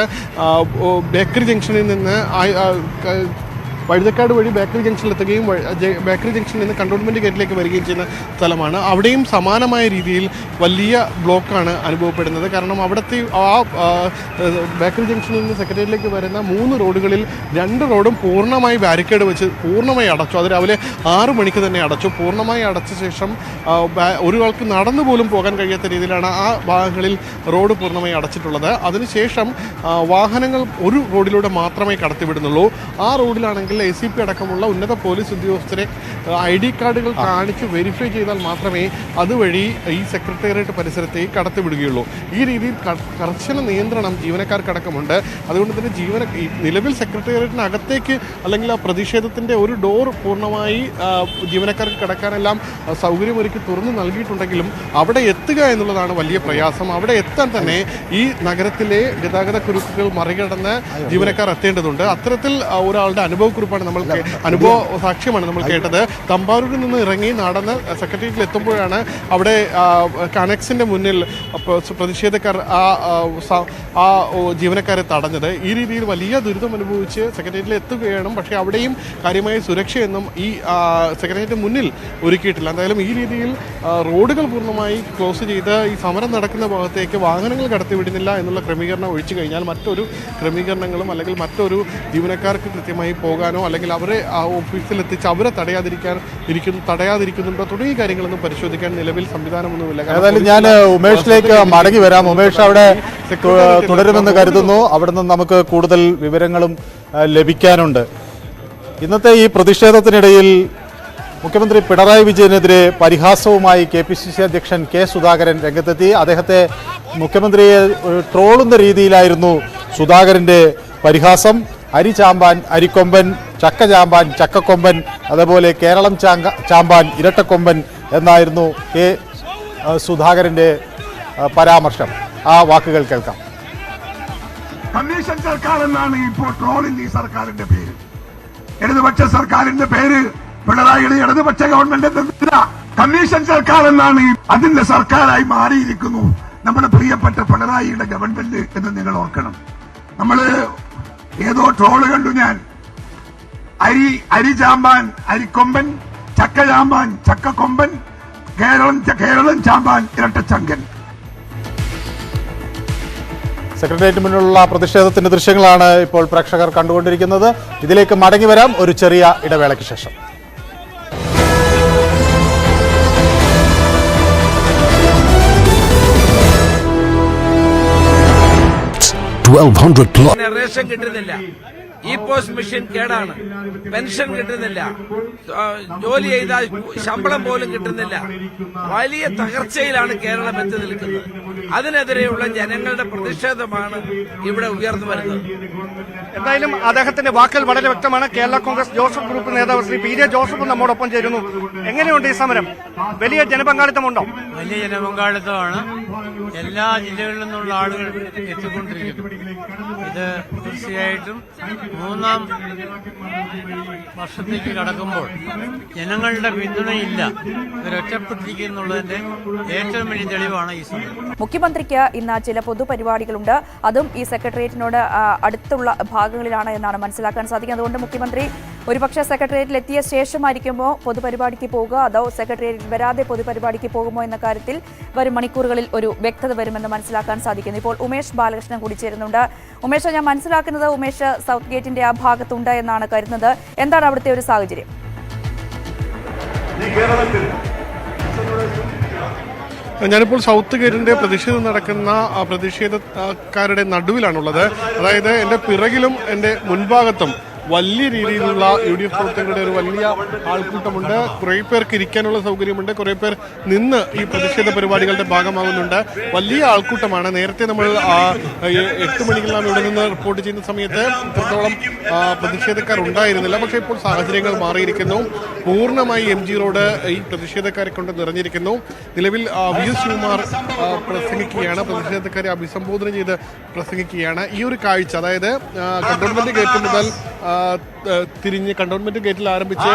ബേക്കറി ജംഗ്ഷനിൽ നിന്ന് വഴുതക്കാട് വഴി ബേക്കറി ജംഗ്ഷനിലെത്തുകയും ബേക്കറി ജംഗ്ഷനിൽ നിന്ന് കണ്ടോൺമെൻറ്റ് ഗേറ്റിലേക്ക് വരികയും ചെയ്യുന്ന സ്ഥലമാണ്. അവിടെയും സമാനമായ രീതിയിൽ വലിയ ബ്ലോക്കാണ് അനുഭവപ്പെടുന്നത്. കാരണം അവിടുത്തെ ബേക്കറി ജംഗ്ഷനിൽ നിന്ന് സെക്രട്ടേറിയറ്റിലേക്ക് വരുന്ന 3 റോഡുകളിൽ 2 റോഡും പൂർണ്ണമായി ബാരിക്കേഡ് വെച്ച് പൂർണ്ണമായി അടച്ചു. അത് രാവിലെ 6 മണിക്ക് തന്നെ അടച്ചു. പൂർണ്ണമായി അടച്ച ശേഷം ഒരാൾക്ക് നടന്നു പോലും പോകാൻ കഴിയാത്ത രീതിയിലാണ് ആ ഭാഗങ്ങളിൽ റോഡ് പൂർണ്ണമായി അടച്ചിട്ടുള്ളത്. അതിനുശേഷം വാഹനങ്ങൾ ഒരു റോഡിലൂടെ മാത്രമേ കടത്തിവിടുന്നുള്ളൂ. ആ റോഡിലാണെങ്കിൽ ACP അടക്കമുള്ള ഉന്നത പോലീസ് ഉദ്യോഗസ്ഥരെ ID കാർഡുകൾ കാണിച്ച് വെരിഫൈ ചെയ്താൽ മാത്രമേ അതുവഴി ഈ സെക്രട്ടേറിയറ്റ് പരിസരത്തേക്ക് കടത്തിവിടുകയുള്ളൂ. ഈ രീതിയിൽ കർശന നിയന്ത്രണം ജീവനക്കാർക്കടക്കമുണ്ട്. അതുകൊണ്ട് തന്നെ നിലവിൽ സെക്രട്ടേറിയറ്റിനകത്തേക്ക് അല്ലെങ്കിൽ ആ പ്രതിഷേധത്തിൻ്റെ ഒരു ഡോർ പൂർണ്ണമായി ജീവനക്കാർക്ക് കടക്കാനെല്ലാം സൗകര്യമൊരുക്കി തുറന്നു നൽകിയിട്ടുണ്ടെങ്കിലും അവിടെ എത്തുക എന്നുള്ളതാണ് വലിയ പ്രയാസം. അവിടെ എത്താൻ തന്നെ ഈ നഗരത്തിലെ ഗതാഗത കുരുക്കുകൾ മറികടന്ന് ജീവനക്കാർ എത്തേണ്ടതുണ്ട്. അത്തരത്തിൽ ഒരാളുടെ അനുഭവക്കുറിപ്പാണ് അനുഭവ സാക്ഷ്യമാണ് നമ്മൾ കേട്ടത്. തമ്പാനൂരിൽ നിന്ന് ഇറങ്ങി നടന്ന് സെക്രട്ടേറിയറ്റിൽ എത്തുമ്പോഴാണ് അവിടെ കണക്സിന്റെ മുന്നിൽ പ്രതിഷേധക്കാർ ആ ജീവനക്കാരെ തടഞ്ഞത്. ഈ രീതിയിൽ വലിയ ദുരിതം അനുഭവിച്ച് സെക്രട്ടേറിയറ്റിൽ എത്തുകയാണ്. പക്ഷേ അവിടെയും കാര്യമായ സുരക്ഷയൊന്നും ഈ സെക്രട്ടേറിയറ്റിന് മുന്നിൽ ഒരുക്കിയിട്ടില്ല. എന്തായാലും ഈ രീതിയിൽ റോഡുകൾ പൂർണ്ണമായി ക്ലോസ് ചെയ്ത് ഈ സമരം നടക്കുന്ന ഭാഗത്തേക്ക് വാഹനങ്ങൾ കടത്തിവിടുന്നില്ല എന്നുള്ള ക്രമീകരണം ഒഴിച്ചു കഴിഞ്ഞാൽ മറ്റൊരു ക്രമീകരണങ്ങളും അല്ലെങ്കിൽ മറ്റൊരു ജീവനക്കാർക്ക് കൃത്യമായി പോകാനോ അല്ലെങ്കിൽ അവരെ ആ ഓഫീസിലെത്തിച്ച് അവരെ തടയാതിരിക്കുന്നുണ്ടോ തുടങ്ങിയ കാര്യങ്ങളൊന്നും പരിശോധിക്കാൻ നിലവിൽ സംവിധാനമൊന്നുമില്ല. ഏതായാലും ഞാൻ ഉമേഷിലേക്ക് മടങ്ങി വരാം. ഉമേഷ് അവിടെ തുടരുമെന്ന് കരുതുന്നു. അവിടെ നിന്ന് നമുക്ക് കൂടുതൽ വിവരങ്ങളും ലഭിക്കാനുണ്ട്. ഇന്നത്തെ ഈ പ്രതിഷേധത്തിനിടയിൽ മുഖ്യമന്ത്രി പിണറായി വിജയനെതിരെ പരിഹാസവുമായി KPCC അധ്യക്ഷൻ K സുധാകരൻ രംഗത്തെത്തി. അദ്ദേഹത്തെ മുഖ്യമന്ത്രിയെ ട്രോളുന്ന രീതിയിലായിരുന്നു സുധാകരൻ്റെ പരിഹാസം. അരി ചാമ്പാൻ അരിക്കൊമ്പൻ, ചക്ക ചാമ്പാൻ ചക്കക്കൊമ്പൻ, അതേപോലെ കേരളം ചാമ്പാൻ ഇരട്ടക്കൊമ്പൻ എന്നായിരുന്നു K സുധാകരൻ്റെ പരാമർശം. ആ വാക്കുകൾ കേൾക്കാം. കമ്മീഷൻ സർക്കാർ എന്നാണ് ഇപ്പോൾ ട്രോളിൽ ഈ സർക്കാരിന്റെ പേര്. ഇടതുപക്ഷ സർക്കാരിന്റെ പേര് പിണറായിയുടെ ഇടതുപക്ഷ ഗവൺമെന്റ് എന്നല്ല, കമ്മീഷൻ സർക്കാർ എന്നാണ് അതിന്റെ സർക്കാരായി മാറിയിരിക്കുന്നു നമ്മുടെ പ്രിയപ്പെട്ട പിണറായിയുടെ ഗവൺമെന്റ് എന്ന് നിങ്ങൾ ഓർക്കണം. നമ്മള് ഏതോ ട്രോള് കണ്ടു ഞാൻ, അരി ചാമ്പാൻ അരിക്കൊമ്പൻ, ചക്ക ചാമ്പാൻ ചക്കക്കൊമ്പൻ, കേരളം ചാമ്പാൻ ഇരട്ടച്ചങ്കൻ. സെക്രട്ടേറിയറ്റിന് മുന്നിലുള്ള പ്രതിഷേധത്തിന്റെ ദൃശ്യങ്ങളാണ് ഇപ്പോൾ പ്രേക്ഷകർ കണ്ടുകൊണ്ടിരിക്കുന്നത്. ഇതിലേക്ക് മടങ്ങി വരാം ഒരു ചെറിയ ഇടവേളയ്ക്ക് ശേഷം. റേഷൻ കിട്ടുന്നില്ല, ഈ പോസ്റ്റ് മെഷീൻ കേടാണ്, പെൻഷൻ കിട്ടുന്നില്ല, ജോലി ചെയ്താൽ ശമ്പളം പോലും കിട്ടുന്നില്ല. വലിയ തകർച്ചയിലാണ് കേരളം എത്തി നിൽക്കുന്നത്. അതിനെതിരെയുള്ള ജനങ്ങളുടെ പ്രതിഷേധമാണ് ഇവിടെ ഉയർന്നു വരുന്നത്. എന്തായാലും അദ്ദേഹത്തിന്റെ വാക്കുകൾ വളരെ വ്യക്തമാണ്. കേരള കോൺഗ്രസ് ജോസഫ് ഗ്രൂപ്പ് നേതാവ് ശ്രീ പി ജെ ജോസഫ് നമ്മോടൊപ്പം ചേരുന്നു. എങ്ങനെയുണ്ട് ഈ സമരം? വലിയ ജനപങ്കാളിത്തമുണ്ടോ? വലിയ ജനപങ്കാളിത്തമാണ്. എല്ലാ ജില്ലകളിൽ നിന്നുള്ള ആളുകൾ എത്തിക്കൊണ്ടിരിക്കുന്നു. ഇത് തീർച്ചയായിട്ടും മൂന്നാം വർഷത്തേക്ക് കടക്കുമ്പോൾ ജനങ്ങളുടെ പിന്തുണയില്ല, ഇവരൊറ്റപ്പെട്ടിരിക്കുന്നുള്ളതിന്റെ ഏറ്റവും വലിയ തെളിവാണ് ഈ സമരം. മുഖ്യമന്ത്രിക്ക് ഇന്ന് ചില പൊതുപരിപാടികളുണ്ട്. അതും ഈ സെക്രട്ടേറിയറ്റിനോട് അടുത്തുള്ള ഭാഗങ്ങളിലാണ് എന്നാണ് മനസ്സിലാക്കാൻ സാധിക്കുന്നത്. അതുകൊണ്ട് മുഖ്യമന്ത്രി ഒരുപക്ഷെ സെക്രട്ടേറിയറ്റിൽ എത്തിയ ശേഷമായിരിക്കുമോ പൊതുപരിപാടിക്ക് പോകുക, അതോ സെക്രട്ടേറിയറ്റിൽ വരാതെ പൊതുപരിപാടിക്ക് പോകുമോ എന്ന കാര്യത്തിൽ വരും മണിക്കൂറുകളിൽ ഒരു വ്യക്തത വരുമെന്ന് മനസ്സിലാക്കാൻ സാധിക്കുന്നു. ഇപ്പോൾ ഉമേഷ് ബാലകൃഷ്ണൻ കൂടി ചേരുന്നുണ്ട്. ഉമേഷ്, ഞാൻ മനസ്സിലാക്കുന്നത് ഉമേഷ് സൗത്ത് ഗേറ്റിന്റെ ആ ഭാഗത്തുണ്ട് എന്നാണ് കരുതുന്നത്. എന്താണ് അവിടുത്തെ ഒരു സാഹചര്യം? ഞാനിപ്പോൾ സൗത്ത് ഗേറ്റിന്റെ പ്രതിഷേധം നടക്കുന്ന പ്രതിഷേധക്കാരുടെ നടുവിലാണുള്ളത്. അതായത് എൻ്റെ പിറകിലും എൻ്റെ മുൻഭാഗത്തും വലിയ രീതിയിലുള്ള UDF പ്രവർത്തകരുടെ ഒരു വലിയ ആൾക്കൂട്ടമുണ്ട്. കുറേ പേർക്ക് ഇരിക്കാനുള്ള സൗകര്യമുണ്ട്, കുറേ പേർ നിന്ന് ഈ പ്രതിഷേധ പരിപാടികളുടെ ഭാഗമാകുന്നുണ്ട്. വലിയ ആൾക്കൂട്ടമാണ്. നേരത്തെ നമ്മൾ 8 മണിക്കെല്ലാം ഇവിടെ നിന്ന് റിപ്പോർട്ട് ചെയ്യുന്ന സമയത്ത് ഇത്രത്തോളം പ്രതിഷേധക്കാർ ഉണ്ടായിരുന്നില്ല. പക്ഷേ ഇപ്പോൾ സാഹചര്യങ്ങൾ മാറിയിരിക്കുന്നു. പൂർണ്ണമായി MG റോഡ് ഈ പ്രതിഷേധക്കാരെ കൊണ്ട് നിറഞ്ഞിരിക്കുന്നു. നിലവിൽ VS ശിവകുമാർ പ്രസംഗിക്കുകയാണ്, പ്രതിഷേധക്കാരെ അഭിസംബോധന ചെയ്ത് പ്രസംഗിക്കുകയാണ്. ഈ ഒരു കാഴ്ച, അതായത് കണ്ടോൺമെന്റ് ഗേറ്റ് മുതൽ തിരിഞ്ഞ് കണ്ടോൺമെന്റ് ഗേറ്റിൽ ആരംഭിച്ച്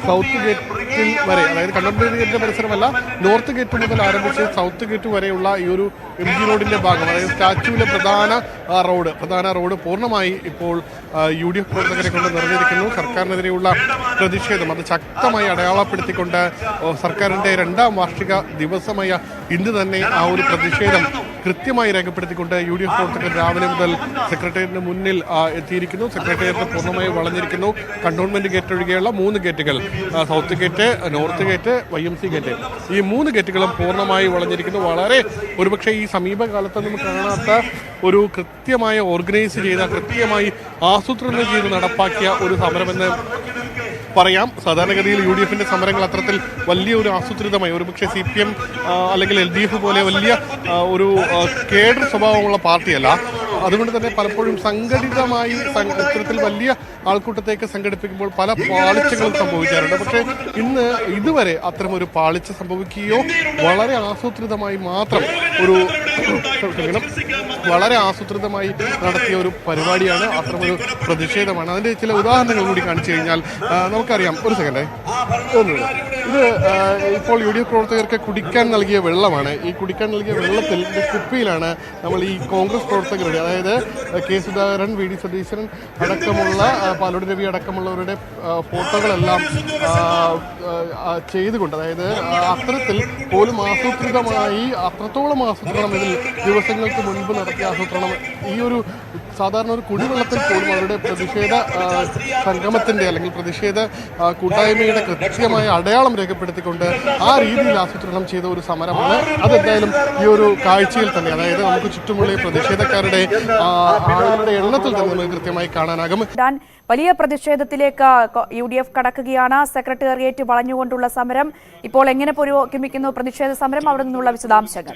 സൗത്ത് ഗേറ്റിൽ വരെ, അതായത് കണ്ടോൺമെന്റ് ഗേറ്റിന്റെ പരിസരമല്ല, നോർത്ത് ഗേറ്റ് മുതൽ ആരംഭിച്ച് സൗത്ത് ഗേറ്റ് വരെയുള്ള ഈ ഒരു MG റോഡിന്റെ ഭാഗം, അതായത് സ്റ്റാച്യുവിലെ പ്രധാന റോഡ് പൂർണ്ണമായി ഇപ്പോൾ UDF പ്രവർത്തകരെ കൊണ്ട് നിറഞ്ഞിരിക്കുന്നു. സർക്കാരിനെതിരെയുള്ള പ്രതിഷേധം അത് ശക്തമായി അടയാളപ്പെടുത്തിക്കൊണ്ട് സർക്കാരിന്റെ 2ാം വാർഷിക ദിവസമായ ഇന്ന് തന്നെ ആ ഒരു പ്രതിഷേധം കൃത്യമായി രേഖപ്പെടുത്തിക്കൊണ്ട് UDF പ്രവർത്തകർ രാവിലെ മുതൽ സെക്രട്ടേറിയറ്റിന് മുന്നിൽ എത്തിയിരിക്കുന്നു. സെക്രട്ടേറിയറ്റ് പൂർണ്ണമായി വളഞ്ഞിരിക്കുന്നു. കണ്ടോൺമെന്റ് ഗേറ്റ് ഒഴികെയുള്ള 3 ഗേറ്റുകൾ, south gate, north gate, YMC gate, ഈ 3 ഗേറ്റുകളും പൂർണ്ണമായി വളഞ്ഞിരിക്കുന്നു. വളരെ ഒരുപക്ഷെ ഈ സമീപകാലത്തൊന്നും കാണാത്ത ഒരു കൃത്യമായി ഓർഗനൈസ് ചെയ്ത, കൃത്യമായി ആസൂത്രണം ചെയ്ത് നടപ്പാക്കിയ ഒരു സമരമെന്ന് പറയാം. സാധാരണഗതിയിൽ UDFന്റെ സമരങ്ങൾ അത്തരത്തിൽ വലിയ ഒരു ആസൂത്രിതമായി, ഒരുപക്ഷെ CPM അല്ലെങ്കിൽ LDF പോലെ വലിയ ഒരു കേഡർ സ്വഭാവമുള്ള പാർട്ടിയല്ല. അതുകൊണ്ട് തന്നെ പലപ്പോഴും സംഘടിതമായി ഇത്തരത്തിൽ വലിയ ആൾക്കൂട്ടത്തേക്ക് സംഘടിപ്പിക്കുമ്പോൾ പല പാളിച്ചകളും സംഭവിക്കാറുണ്ട്. പക്ഷേ ഇന്ന് ഇതുവരെ അത്തരം ഒരു പാളിച്ച സംഭവിക്കുകയോ വളരെ ആസൂത്രിതമായി മാത്രം വളരെ ആസൂത്രിതമായി നടത്തിയ ഒരു പരിപാടിയാണ്, അത്തരമൊരു പ്രതിഷേധമാണ്. അതിന്റെ ചില ഉദാഹരണങ്ങൾ കൂടി കാണിച്ചു കഴിഞ്ഞാൽ നമുക്കറിയാം. ഒരു സെക്കൻഡേ, ഇത് ഇപ്പോൾ UDF പ്രവർത്തകർക്ക് കുടിക്കാൻ നൽകിയ വെള്ളമാണ്. ഈ കുടിക്കാൻ നൽകിയ വെള്ളത്തിൽ കുപ്പിയിലാണ് നമ്മൾ ഈ കോൺഗ്രസ് പ്രവർത്തകരുടെ, അതായത് K. സുധാകരൻ, VD സതീശൻ അടക്കമുള്ള, പാലോട് രവി അടക്കമുള്ളവരുടെ ഫോട്ടോകളെല്ലാം ചെയ്തുകൊണ്ട്, അതായത് അത്തരത്തിൽ പോലും ആസൂത്രിതമായി, അത്രത്തോളം ആസൂത്രണം ഇതിൽ ദിവസങ്ങൾക്ക് മുൻപ് നടത്തിയ ആസൂത്രണം, ഈ ഒരു സാധാരണ ഒരു കുടിവെള്ളത്തിൽ പോലും അവരുടെ പ്രതിഷേധ സംഗമത്തിന്റെ അല്ലെങ്കിൽ പ്രതിഷേധ കൂട്ടായ്മയുടെ കൃത്യമായ അടയാളം രേഖപ്പെടുത്തിക്കൊണ്ട് ആ രീതിയിൽ ആസൂത്രണം ചെയ്ത ഒരു സമരമാണ്. അതെന്തായാലും ഈ ഒരു കാഴ്ചയിൽ തന്നെ, അതായത് നമുക്ക് ചുറ്റുമുള്ള പ്രതിഷേധക്കാരുടെ ആളുകളുടെ എണ്ണത്തിൽ തന്നെ നമുക്ക് കൃത്യമായി കാണാനാകും. വലിയ പ്രതിഷേധത്തിലേക്ക് UDF കടക്കുകയാണ്. സെക്രട്ടേറിയറ്റ് വളഞ്ഞുകൊണ്ടുള്ള സമരം ഇപ്പോൾ എങ്ങനെ പുരോഗമിക്കുന്നു പ്രതിഷേധ സമരം, അവിടെ നിന്നുള്ള വിശദാംശങ്ങൾ.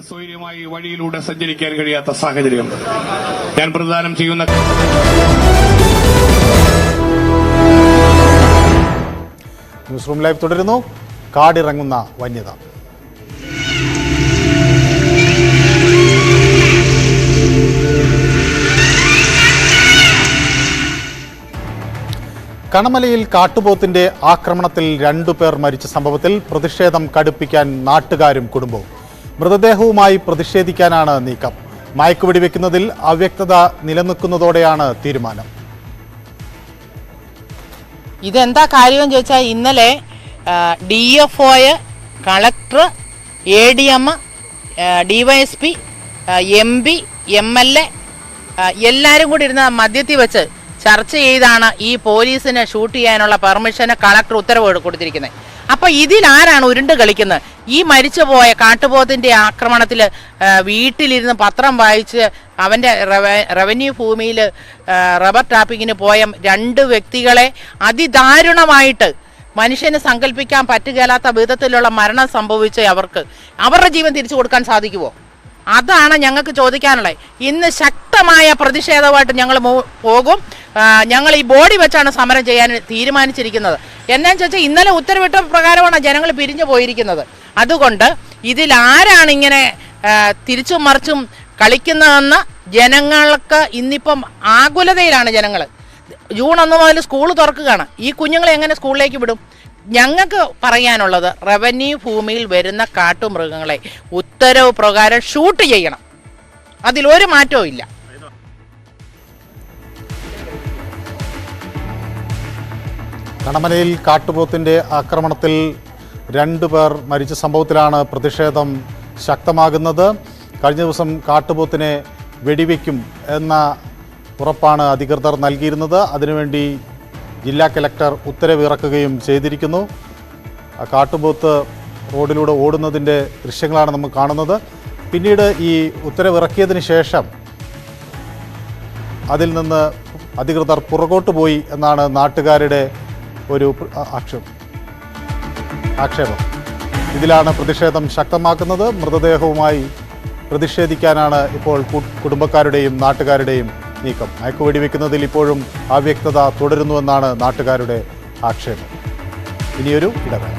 സ്വൈര്യമായി വഴിയിലൂടെ സഞ്ചരിക്കാൻ കഴിയാത്ത സാഹചര്യം ഞാൻ പ്രദാനം ചെയ്യുന്ന ന്യൂസ് റൂം ലൈവ് തുടരുന്നു. കാടിറങ്ങുന്ന വന്യത. കണമലയിൽ കാട്ടുപോത്തിന്റെ ആക്രമണത്തിൽ 2 പേർ മരിച്ച സംഭവത്തിൽ പ്രതിഷേധം കടുപ്പിക്കാൻ നാട്ടുകാരും കുടുംബവും. മൃതദേഹവുമായി പ്രതിഷേധിക്കാനാണ് നീക്കം. മയക്കുവെടി വെക്കുന്നതിൽ അവ്യക്തത നിലനിൽക്കുന്നതോടെയാണ് തീരുമാനം. ഇതെന്താ കാര്യമെന്ന് ചോദിച്ചാൽ ഇന്നലെ DFO, collector, ADM, DYSP, MP, MLA എല്ലാവരും കൂടി ഇരുന്ന മധ്യത്തിൽ വെച്ച് ചർച്ച ചെയ്താണ് ഈ പോലീസിനെ ഷൂട്ട് ചെയ്യാനുള്ള പെർമിഷന് കളക്ടർ ഉത്തരവ് കൊടുത്തിരിക്കുന്നത്. അപ്പോൾ ഇതിലാരാണ് ഉരുണ്ട് കളിക്കുന്നത്? ഈ മരിച്ചുപോയ കാട്ടുപോത്തിന്റെ ആക്രമണത്തിൽ വീട്ടിലിരുന്ന് പത്രം വായിച്ച് അവൻ്റെ റവന്യൂ ഭൂമിയിൽ റബ്ബർ ടാപ്പിങ്ങിന് പോയ 2 വ്യക്തികളെ അതിദാരുണമായിട്ട് മനുഷ്യന് സങ്കല്പിക്കാൻ പറ്റുകയില്ലാത്ത വിധത്തിലുള്ള മരണം സംഭവിച്ച അവരുടെ ജീവൻ തിരിച്ചു കൊടുക്കാൻ സാധിക്കുമോ? അതാണ് ഞങ്ങൾക്ക് ചോദിക്കാനുള്ളത്. ഇന്ന് ശക്തമായ പ്രതിഷേധമായിട്ട് ഞങ്ങൾ പോകും. ഞങ്ങൾ ഈ ബോഡി വെച്ചാണ് സമരം ചെയ്യാൻ തീരുമാനിച്ചിരിക്കുന്നത്. എന്നാന്ന് ചോദിച്ചാൽ ഇന്നലെ ഉത്തരവിട്ട പ്രകാരമാണ് ജനങ്ങൾ പിരിഞ്ഞു പോയിരിക്കുന്നത്. അതുകൊണ്ട് ഇതിലാരാണ് ഇങ്ങനെ തിരിച്ചും മറിച്ചും കളിക്കുന്നതെന്ന് ജനങ്ങൾക്ക് ഇന്നിപ്പം ആകുലതയിലാണ് ജനങ്ങൾ. ജൂൺ 1 മുതൽ സ്കൂൾ തുറക്കുകയാണ്. ഈ കുഞ്ഞുങ്ങളെ എങ്ങനെ സ്കൂളിലേക്ക് വിടും? ഞങ്ങൾക്ക് പറയാനുള്ളത് റവന്യൂ ഭൂമിയിൽ വരുന്ന കാട്ടുമൃഗങ്ങളെ ഉത്തരവ് പ്രകാരം ഷൂട്ട് ചെയ്യണം. അതിലൊരു മാറ്റവും ഇല്ല. കണമലയിൽ കാട്ടുപോത്തിന്റെ ആക്രമണത്തിൽ 2 പേർ മരിച്ച സംഭവത്തിലാണ് പ്രതിഷേധം ശക്തമാകുന്നത്. കഴിഞ്ഞ ദിവസം കാട്ടുപോത്തിനെ വെടിവെക്കും എന്ന ഉറപ്പാണ് അധികൃതർ നൽകിയിരുന്നത്. അതിനുവേണ്ടി ജില്ലാ കലക്ടർ ഉത്തരവിറക്കുകയും ചെയ്തിരിക്കുന്നു. കാട്ടുപോത്ത് റോഡിലൂടെ ഓടുന്നതിൻ്റെ ദൃശ്യങ്ങളാണ് നമ്മൾ കാണുന്നത്. പിന്നീട് ഈ ഉത്തരവിറക്കിയതിന് ശേഷം അതിൽ നിന്ന് അധികൃതർ പുറകോട്ട് പോയി എന്നാണ് നാട്ടുകാരുടെ ഒരു ആക്ഷേപം. ഇതിലാണ് പ്രതിഷേധം ശക്തമാക്കുന്നത്. മൃതദേഹവുമായി പ്രതിഷേധിക്കാനാണ് ഇപ്പോൾ കുടുംബക്കാരുടെയും നാട്ടുകാരുടെയും നീക്കം. മയക്കുവെടി വെക്കുന്നതിൽ ഇപ്പോഴും അവ്യക്തത തുടരുന്നുവെന്നാണ് നാട്ടുകാരുടെ ആക്ഷേപം. ഇനിയൊരു ഇടവേള.